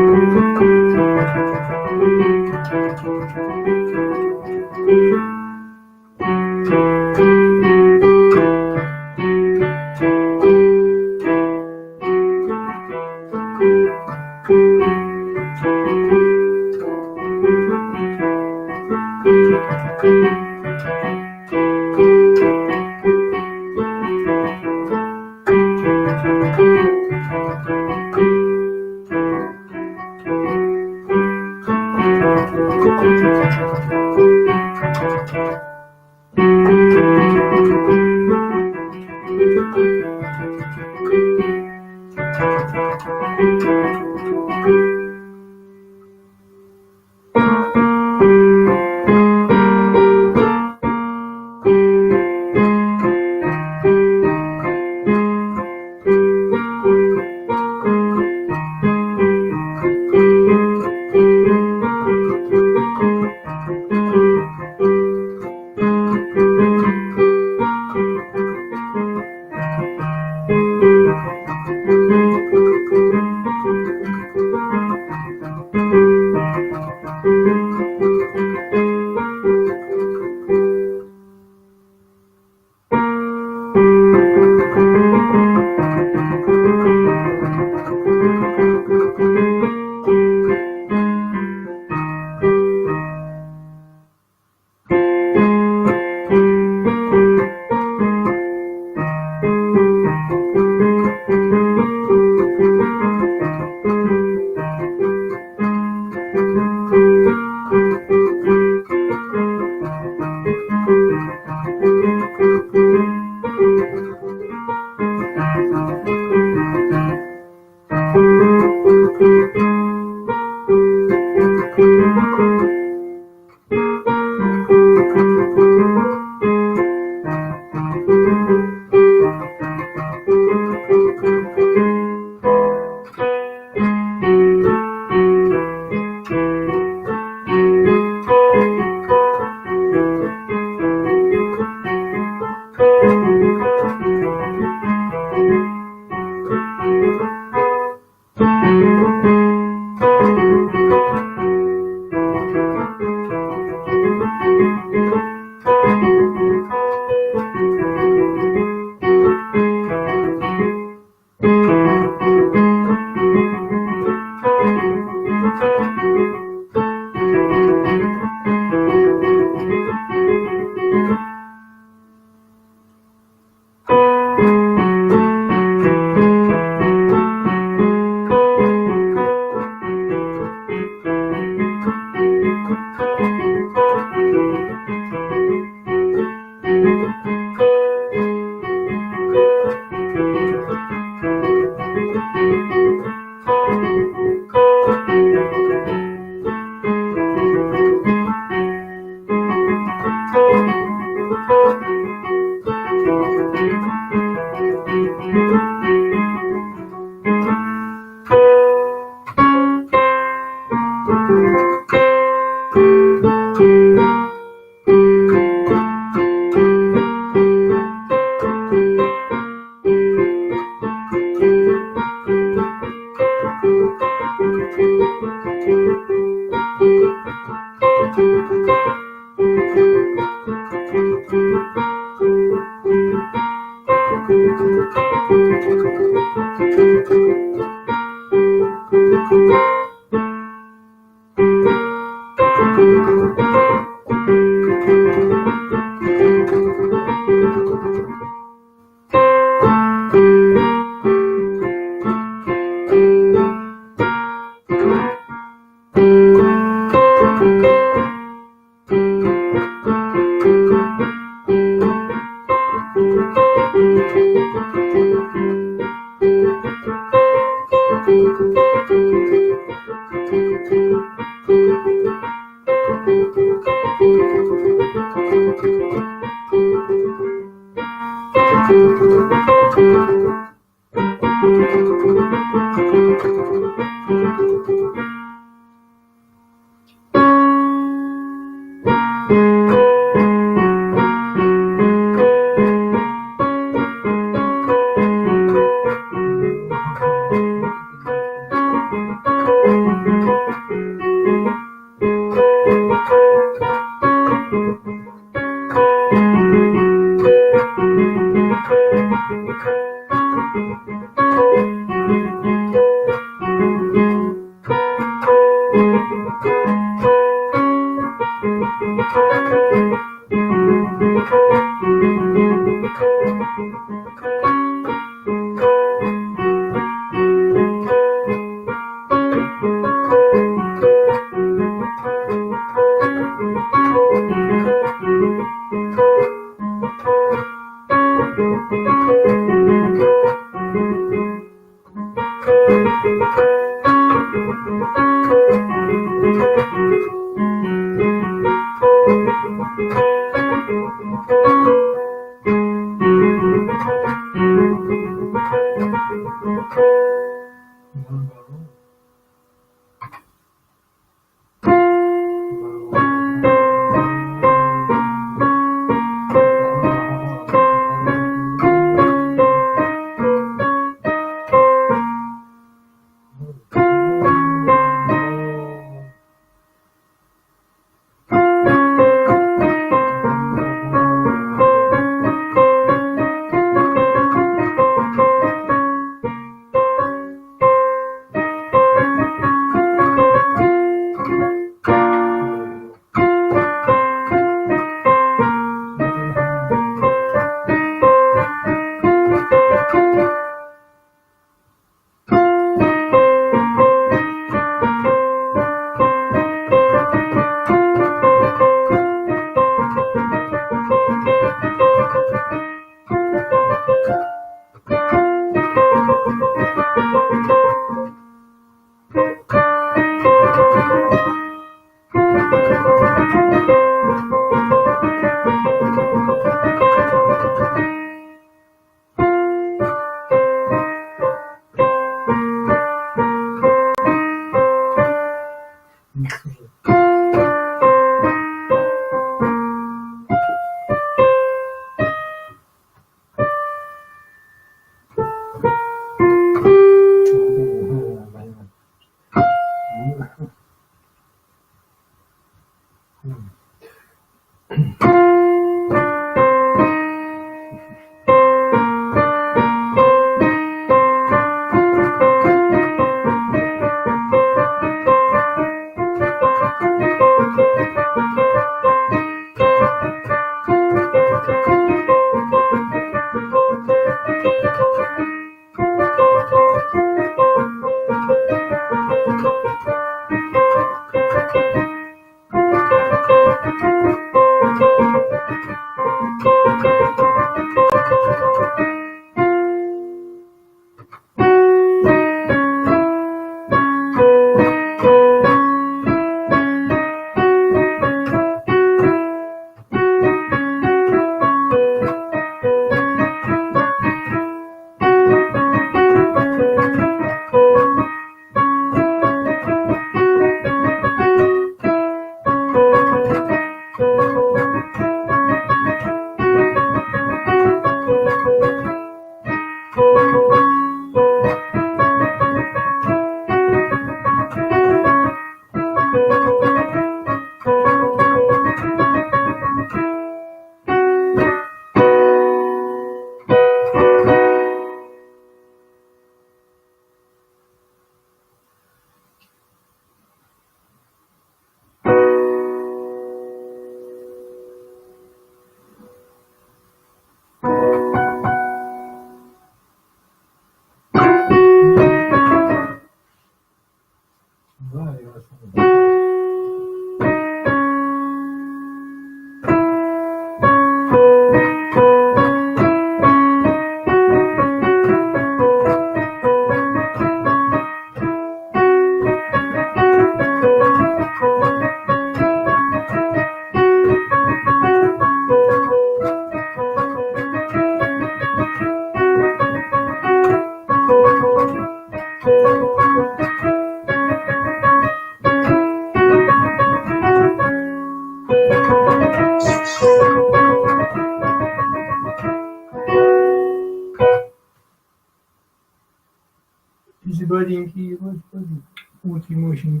Избаденький, господи. Очень-очень.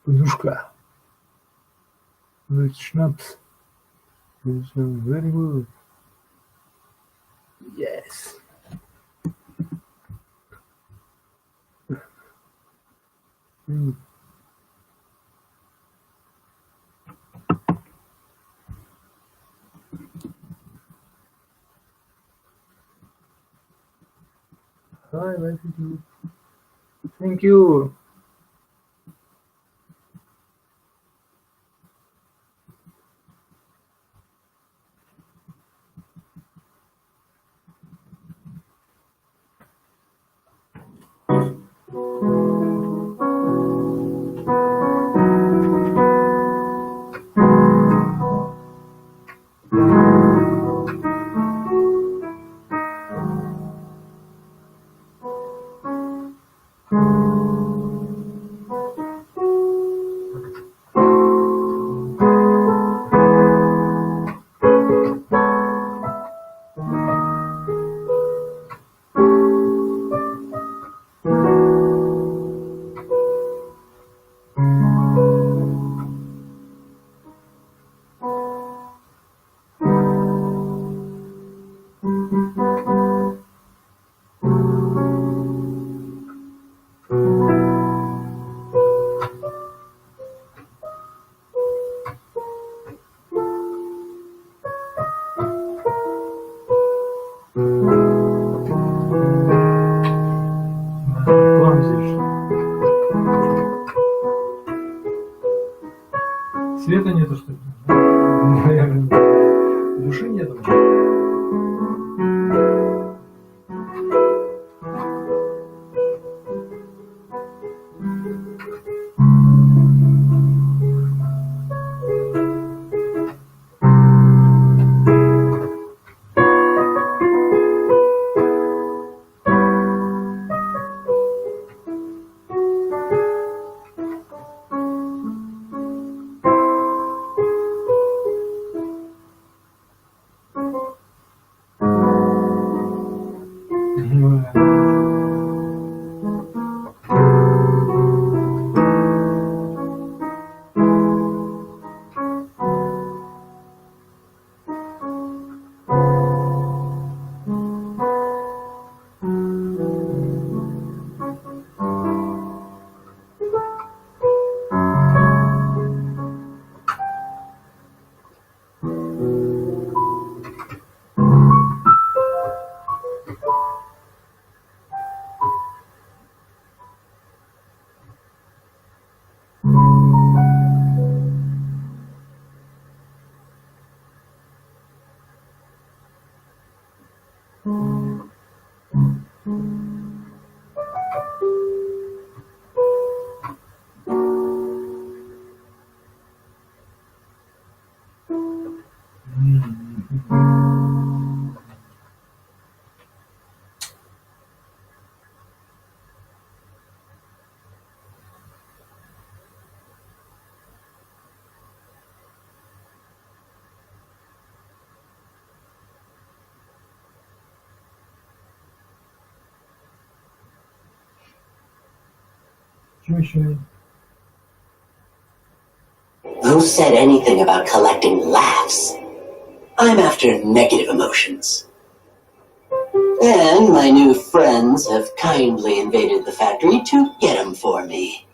Подушка. Schnaps. Very good. Yes. Hi, thank you. Thank you. Света нету, что ли? Души нету. Who said anything about collecting laughs? I'm after negative emotions. And my new friends have kindly invaded the factory to get them for me.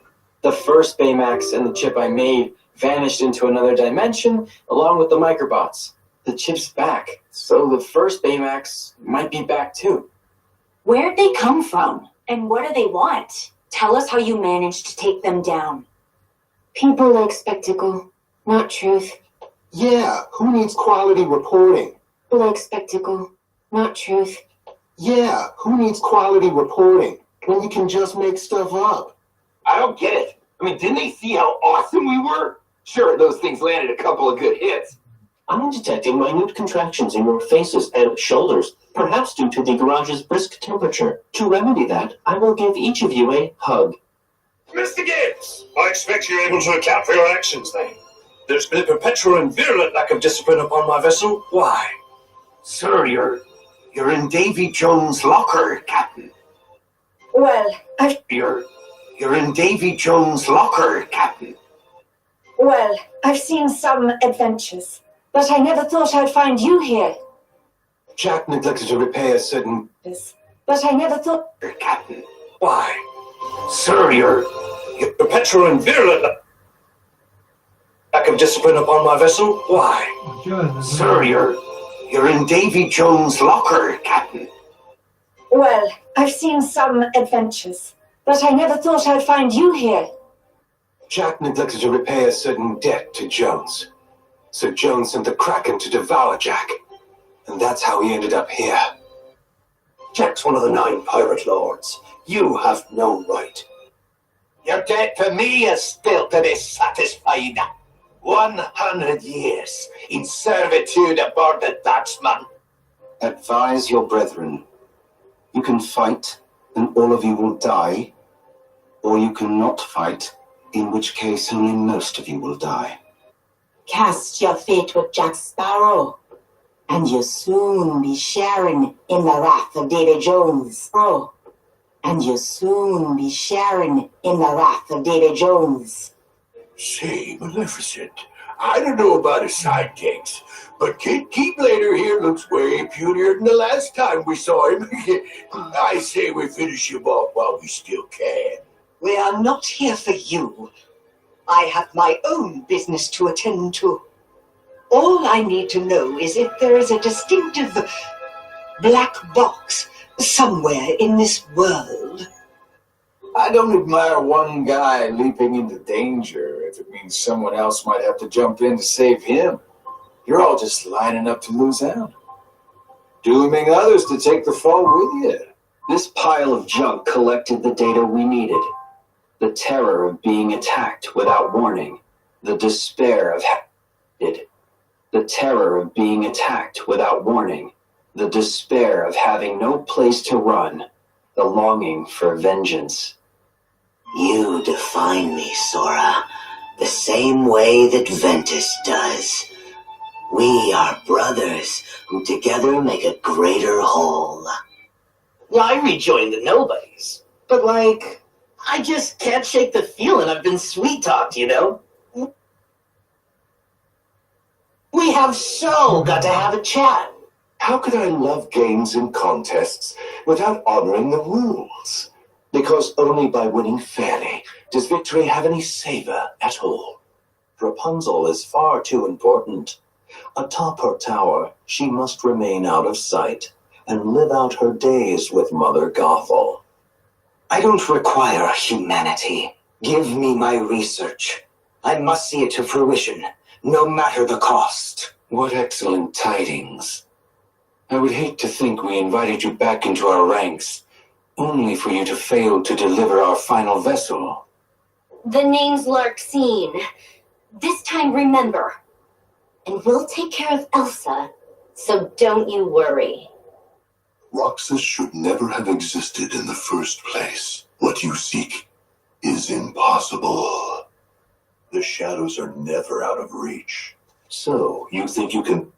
The first Baymax and the chip I made vanished into another dimension along with the microbots. The chip's back, so the first Baymax might be back too. Where'd they come from? And what do they want? Tell us how you managed to take them down. People like spectacle, not truth. Yeah, who needs quality reporting? People like spectacle, not truth. Yeah, who needs quality reporting when you can just make stuff up? I don't get it. I mean, didn't they see how awesome we were? Sure, those things landed a couple of good hits. I'm detecting minute contractions in your faces and shoulders, perhaps due to the garage's brisk temperature. To remedy that, I will give each of you a hug. Mr. Gibbs, I expect you're able to account for your actions then. There's been a perpetual and virulent lack of discipline upon my vessel. Why? Sir, you're in Davy Jones' locker, Captain. Well, You're in Davy Jones' locker, Captain. Well, I've seen some adventures, but I never thought I'd find you here. Jack neglected to repair certain... But I never thought... Captain. Why? Sir, you're petulant and virulent. Lack of discipline upon my vessel? Why? Sir, you're in Davy Jones' locker, Captain. Well, I've seen some adventures, but I never thought I'd find you here. Jack neglected to repay a certain debt to Jones. So Jones sent the Kraken to devour Jack. And that's how he ended up here. Jack's one of the 9 pirate lords. You have no right. Your debt to me is still to be satisfied. 100 years in servitude aboard the Dutchman. Advise your brethren. You can fight, and all of you will die. Or you cannot fight, in which case only most of you will die. Cast your fate with Jack Sparrow, and you'll soon be sharing in the wrath of Davy Jones. Oh, and you'll soon be sharing in the wrath of Davy Jones. Say, Maleficent, I don't know about his sidekicks, but Kid Keyblade here looks way punier than the last time we saw him. I say we finish him off while we still can. We are not here for you. I have my own business to attend to. All I need to know is if there is a distinctive black box somewhere in this world. I don't admire one guy leaping into danger if it means someone else might have to jump in to save him. You're all just lining up to lose out, dooming others to take the fall with you. This pile of junk collected the data we needed. The terror of being attacked without warning. The despair of The terror of being attacked without warning. The despair of having no place to run. The longing for vengeance. You define me, Sora, the same way that Ventus does. We are brothers who together make a greater whole. Well, I rejoined the Nobodies, but I just can't shake the feeling I've been sweet-talked, you know? We have so got to have a chat. How could I love games and contests without honoring the rules? Because only by winning fairly does victory have any savor at all. Rapunzel is far too important. Atop her tower, she must remain out of sight and live out her days with Mother Gothel. I don't require humanity. Give me my research. I must see it to fruition, no matter the cost. What excellent tidings. I would hate to think we invited you back into our ranks, only for you to fail to deliver our final vessel. The name's Larxene. This time remember. And we'll take care of Elsa, so don't you worry. Roxas should never have existed in the first place. What you seek is impossible. The shadows are never out of reach. So, you think you can...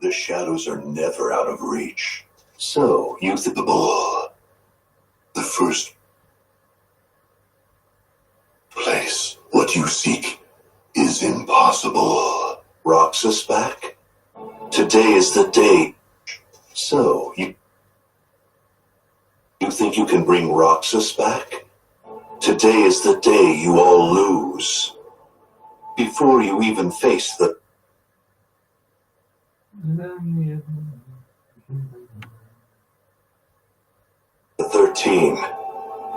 The shadows are never out of reach. So, you think the first place. What you seek is impossible. Roxas back? Today is the day. So, you think you can bring Roxas back? Today is the day you all lose. Before you even face the 13.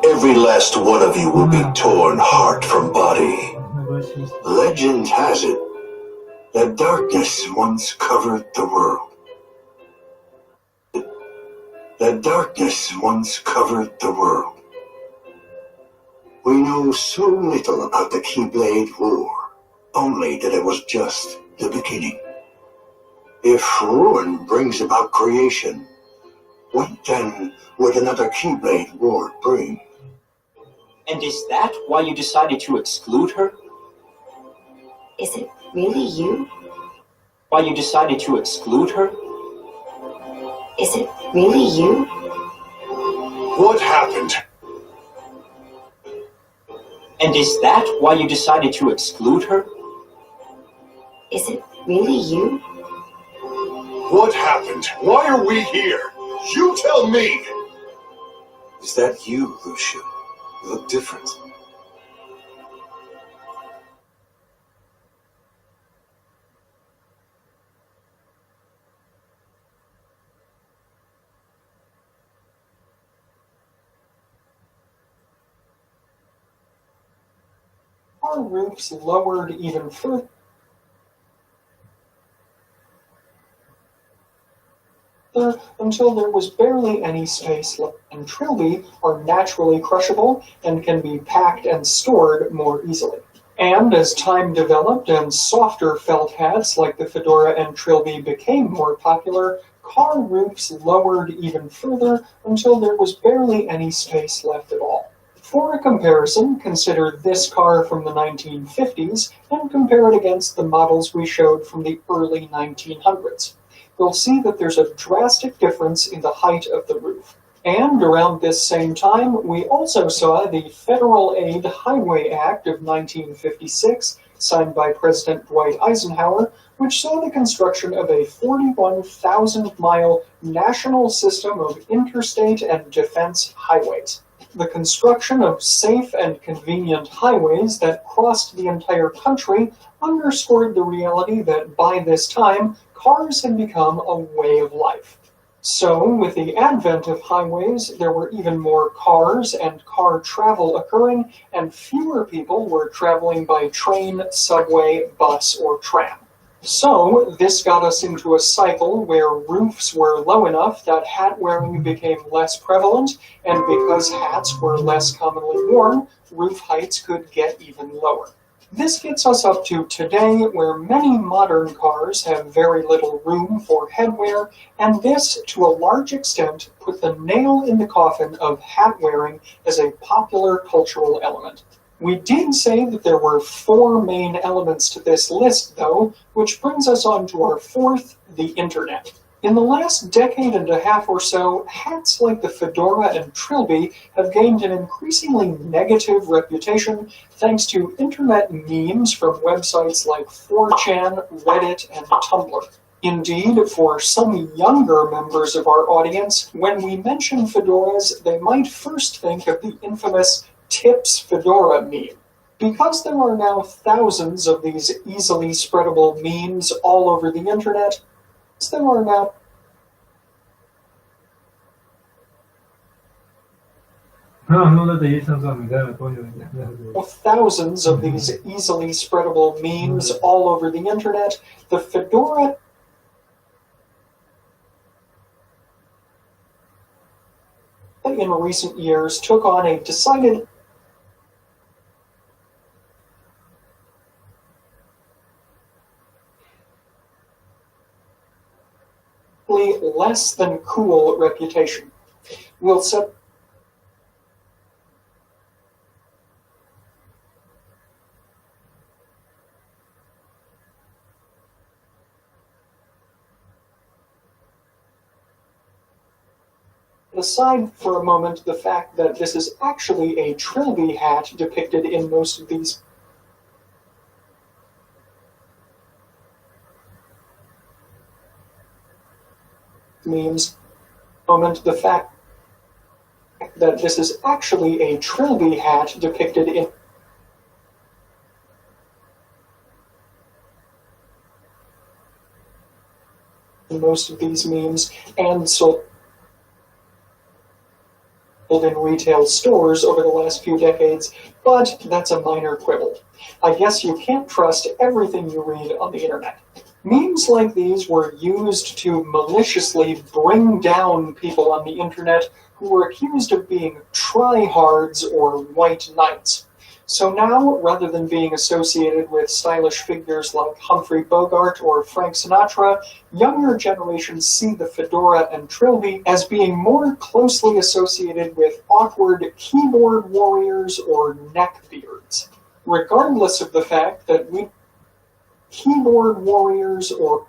Every last one of you will be torn heart from body. Legend has it that darkness once covered the world. That darkness once covered the world. We know so little about the Keyblade War, only that it was just the beginning. If ruin brings about creation, what then would another Keyblade War bring? And is that why you decided to exclude her? Is it really you? Why you decided to exclude her? Is it really you? What happened? And is that why you decided to exclude her? Is it really you? What happened? Why are we here? You tell me! Is that you, Lucia? You look different. Our roofs lowered even further until there was barely any space left, and trilby are naturally crushable and can be packed and stored more easily. And as time developed and softer felt hats like the fedora and trilby became more popular, car roofs lowered even further until there was barely any space left at all. For a comparison, consider this car from the 1950s and compare it against the models we showed from the early 1900s. You'll see that there's a drastic difference in the height of the roof. And around this same time, we also saw the Federal Aid Highway Act of 1956, signed by President Dwight Eisenhower, which saw the construction of a 41,000-mile national system of interstate and defense highways. The construction of safe and convenient highways that crossed the entire country underscored the reality that by this time, cars had become a way of life. So, with the advent of highways, there were even more cars and car travel occurring, and fewer people were traveling by train, subway, bus, or tram. So, this got us into a cycle where roofs were low enough that hat wearing became less prevalent, and because hats were less commonly worn, roof heights could get even lower. This gets us up to today, where many modern cars have very little room for headwear, and this, to a large extent, put the nail in the coffin of hat wearing as a popular cultural element. We did say that there were 4 main elements to this list, though, which brings us on to our fourth, the internet. In the last decade and a half or so, hats like the fedora and trilby have gained an increasingly negative reputation thanks to internet memes from websites like 4chan, Reddit, and Tumblr. Indeed, for some younger members of our audience, when we mention fedoras, they might first think of the infamous Tips Fedora meme. Because there are now thousands of these easily spreadable memes all over the internet, there are now thousands of these easily spreadable memes all over the internet, the fedora in recent years took on a decided less than cool reputation. We'll set aside for a moment the fact that this is actually a trilby hat depicted in most of these memes, the fact that this is actually a trilby hat depicted in most of these memes and sold in retail stores over the last few decades, but that's a minor quibble. I guess you can't trust everything you read on the internet. Memes like these were used to maliciously bring down people on the internet who were accused of being tryhards or white knights. So now, rather than being associated with stylish figures like Humphrey Bogart or Frank Sinatra, younger generations see the fedora and trilby as being more closely associated with awkward keyboard warriors or neckbeards. Regardless of the fact that keyboard warriors or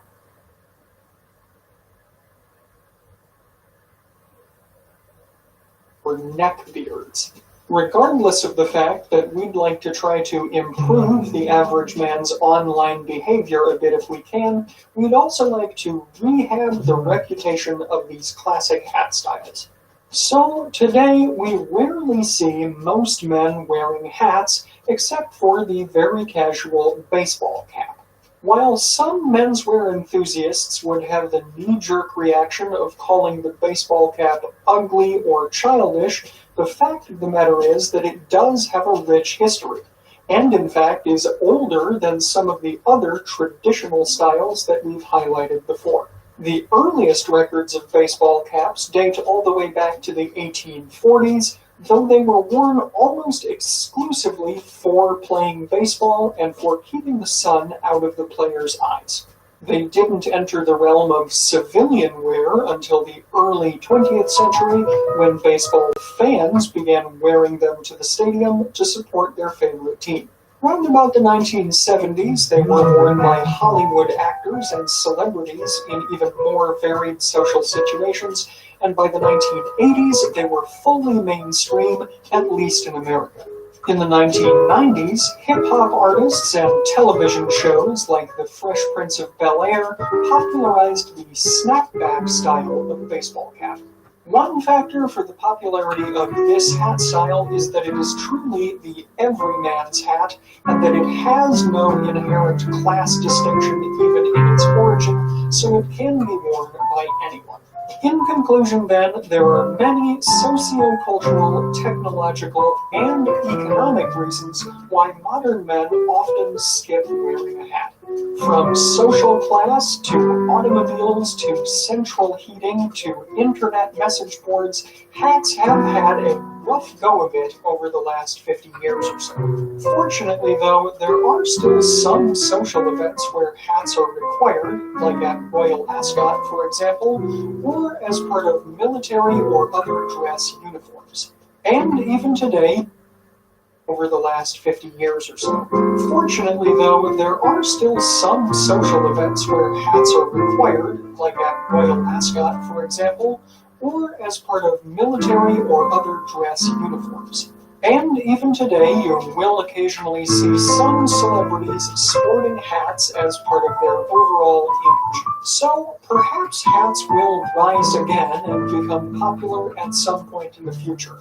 or neck beards. Regardless of the fact that we'd like to try to improve the average man's online behavior a bit if we can, we'd also like to rehab the reputation of these classic hat styles. So today we rarely see most men wearing hats except for the very casual baseball cap. While some menswear enthusiasts would have the knee-jerk reaction of calling the baseball cap ugly or childish, the fact of the matter is that it does have a rich history, and in fact is older than some of the other traditional styles that we've highlighted before. The earliest records of baseball caps date all the way back to the 1840s, though they were worn almost exclusively for playing baseball and for keeping the sun out of the player's eyes. They didn't enter the realm of civilian wear until the early 20th century, when baseball fans began wearing them to the stadium to support their favorite team. Round about the 1970s, they were worn by Hollywood actors and celebrities in even more varied social situations, and by the 1980s, they were fully mainstream, at least in America. In the 1990s, hip-hop artists and television shows like The Fresh Prince of Bel-Air popularized the snapback style of the baseball cap. One factor for the popularity of this hat style is that it is truly the everyman's hat, and that it has no inherent class distinction even in its origin, so it can be worn by anyone. In conclusion, then, there are many socio-cultural, technological, and economic reasons why modern men often skip wearing a hat. From social class to automobiles to central heating to internet message boards, hats have had a rough go of it over the last 50 years or so. Fortunately, though, there are still some social events where hats are required, like at Royal Ascot, for example, or as part of military or other dress uniforms. And even today, over the last 50 years or so. Fortunately, though, there are still some social events where hats are required, like at Royal Ascot, for example, or as part of military or other dress uniforms. And even today, you will occasionally see some celebrities sporting hats as part of their overall image. So perhaps hats will rise again and become popular at some point in the future.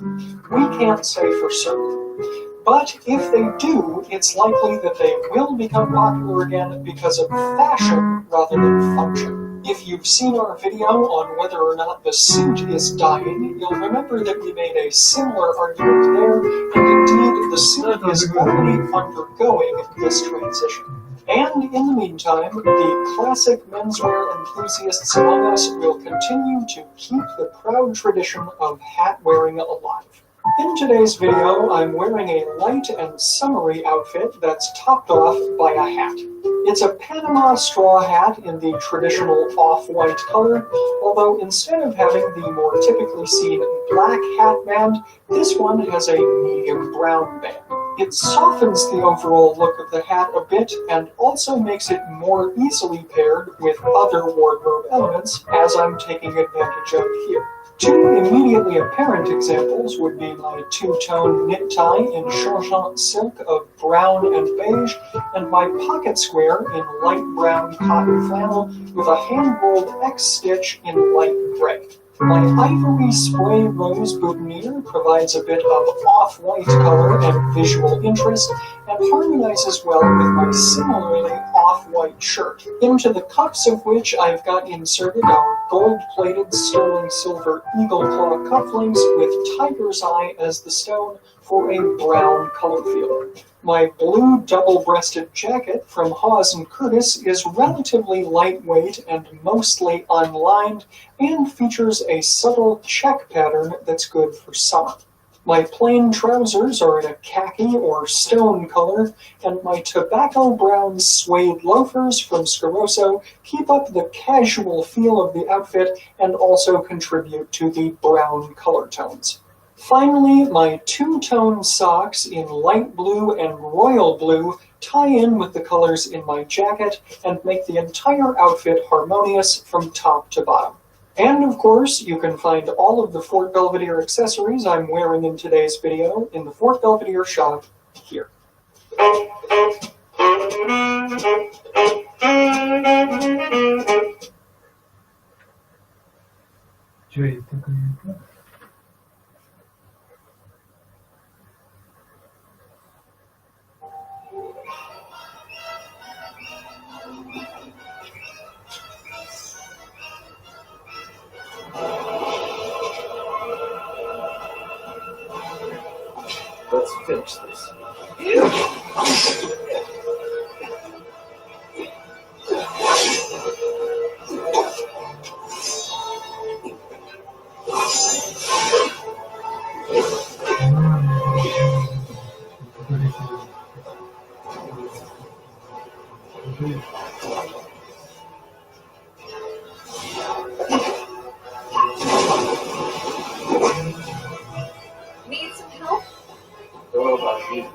We can't say for certain. But if they do, it's likely that they will become popular again because of fashion rather than function. If you've seen our video on whether or not the suit is dying, you'll remember that we made a similar argument there, and indeed the suit is already undergoing this transition. And in the meantime, the classic menswear enthusiasts among us will continue to keep the proud tradition of hat wearing alive. In today's video, I'm wearing a light and summery outfit that's topped off by a hat. It's a Panama straw hat in the traditional off-white color, although instead of having the more typically seen black hat band, this one has a medium brown band. It softens the overall look of the hat a bit and also makes it more easily paired with other wardrobe elements, as I'm taking advantage of here. Two immediately apparent examples would be my two-tone knit tie in changeant silk of brown and beige, and my pocket square in light brown cotton flannel with a hand-rolled X stitch in light gray. My ivory spray rose boutonniere provides a bit of off-white color and visual interest, and harmonizes well with my similarly off-white shirt, into the cuffs of which I've got inserted our gold-plated sterling silver eagle claw cufflinks with tiger's eye as the stone for a brown color feel. My blue double-breasted jacket from Hawes & Curtis is relatively lightweight and mostly unlined, and features a subtle check pattern that's good for summer. My plain trousers are in a khaki or stone color, and my tobacco brown suede loafers from Scaroso keep up the casual feel of the outfit and also contribute to the brown color tones. Finally, my two-tone socks in light blue and royal blue tie in with the colors in my jacket and make the entire outfit harmonious from top to bottom. And of course, you can find all of the Fort Belvedere accessories I'm wearing in today's video in the Fort Belvedere shop here. Чё я такой не понял? Let's finish this. Need some help? Don't know about you.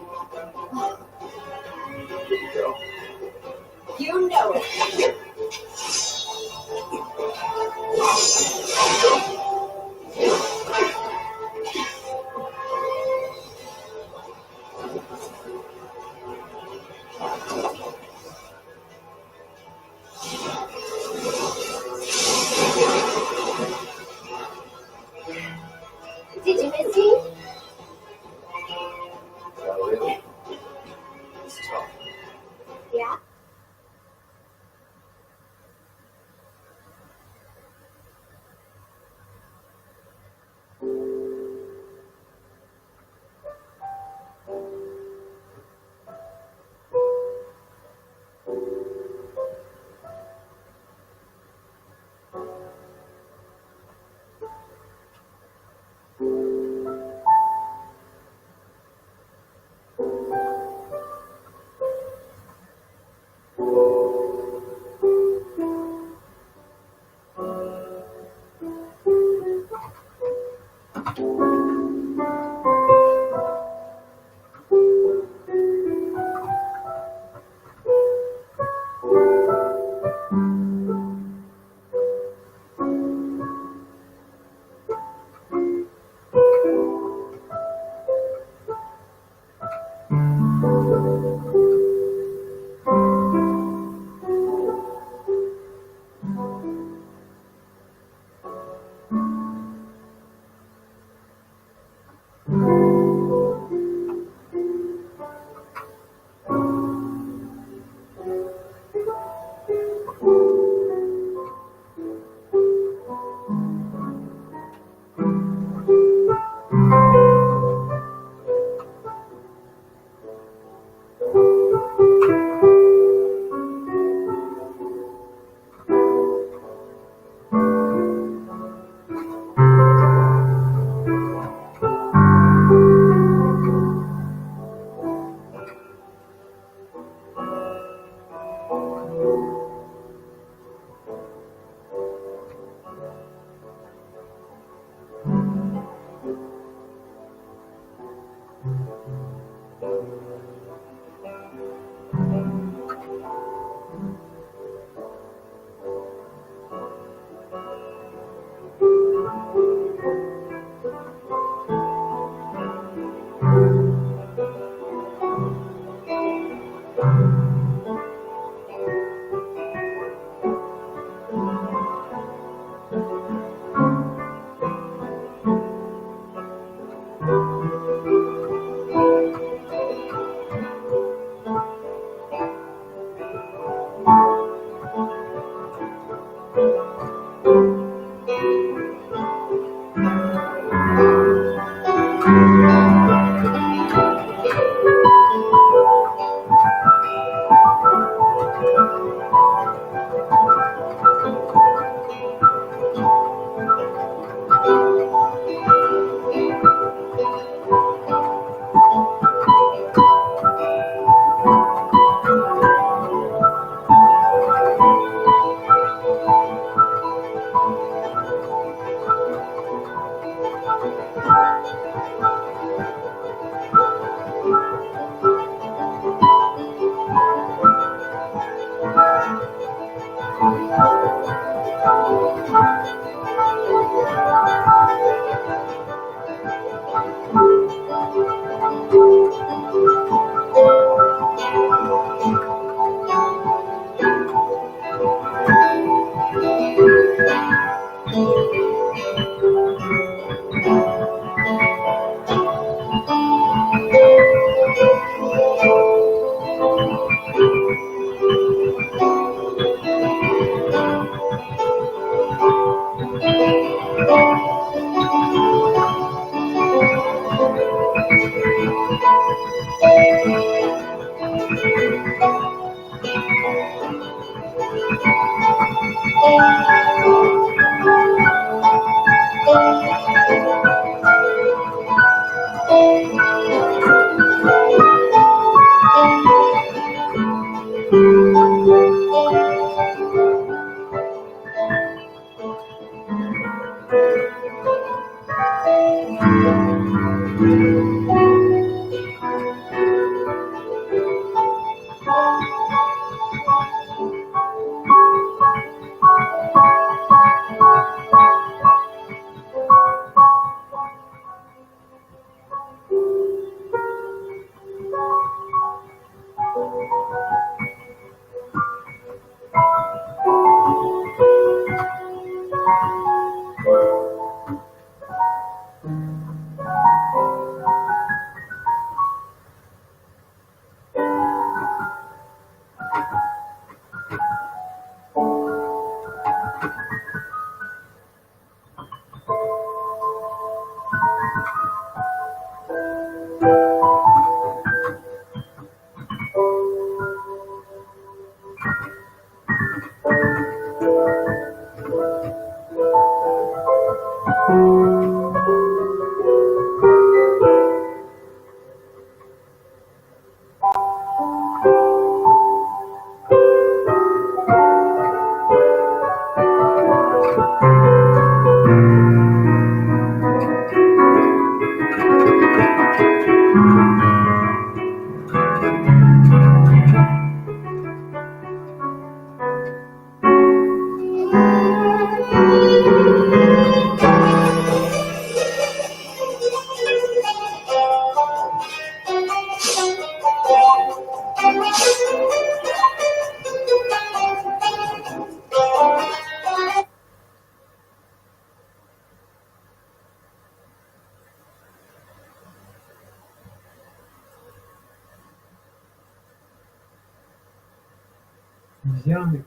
Взяли.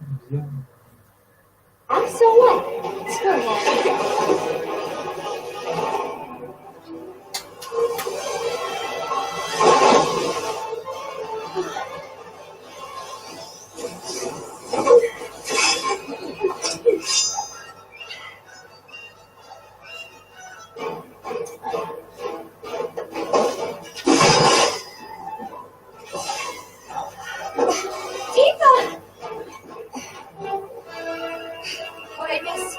So what? Screw him. Eva! What I miss?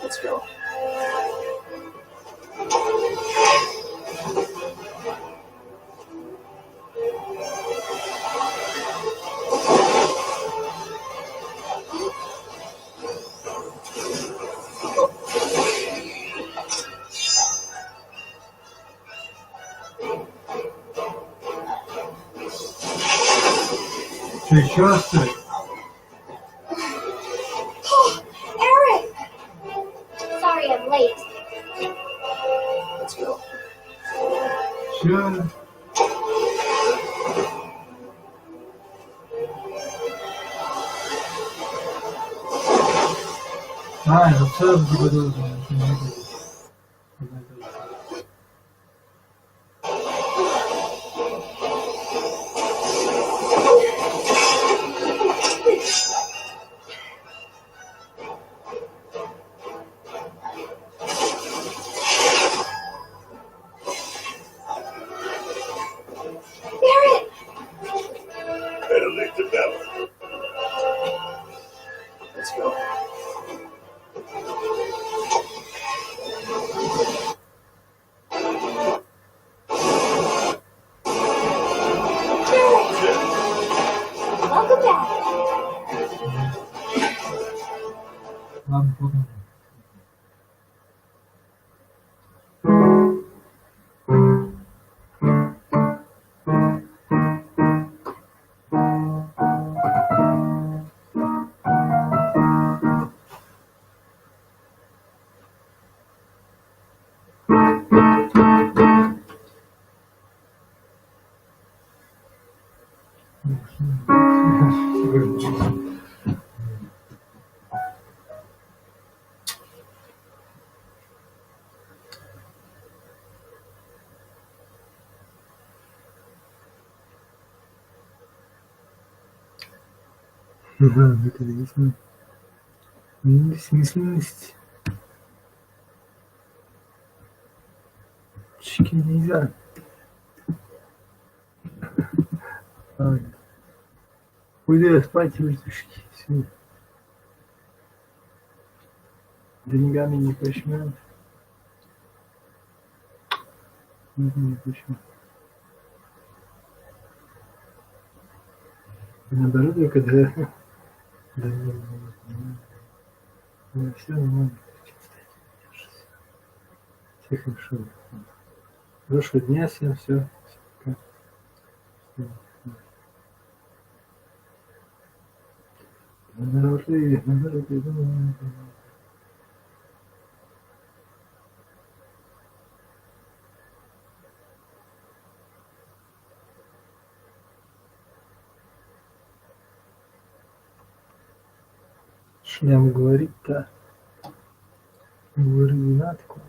Let's go. Что, еще раз, что ли? Oh, Eric! Sorry I'm late. Let's go. Че? Это все загорелось. Better late than never. Let's go. Welcome back. Ладно, потом. Ага, это ясно. Бессмысленность. Чики нельзя. Уйди спать, вертушки. Все. Деньгами не почмет. Не почему. Наоборот, я когда... Да, все нормально. Все хорошо. Хорошего дня всем, все. Шлям говорит-то. Говорит, не надо такое.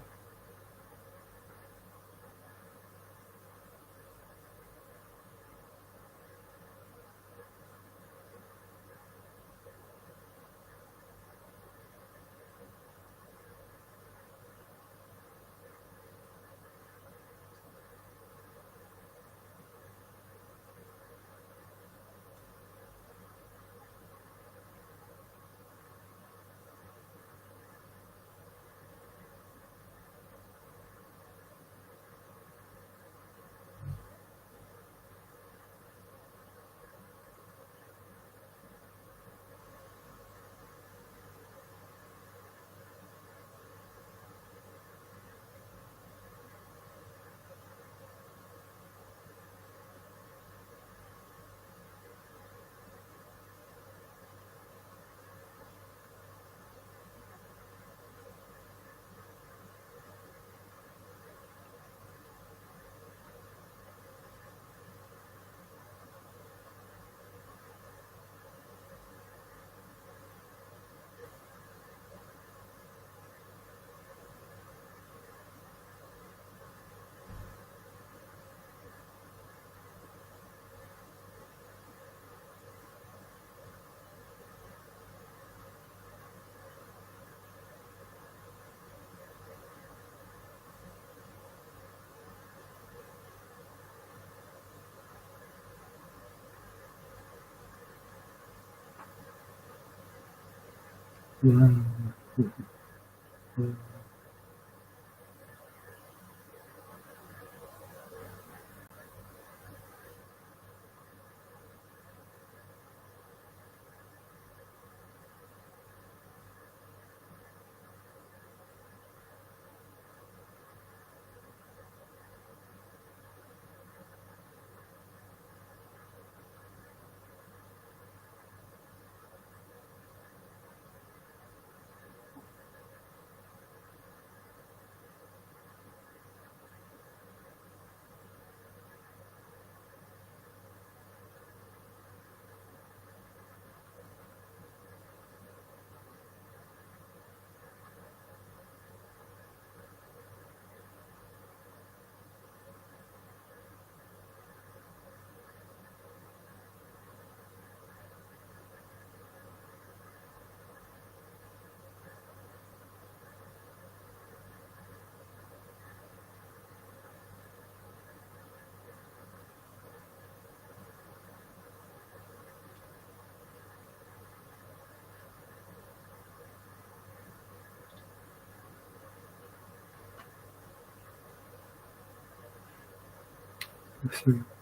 Все.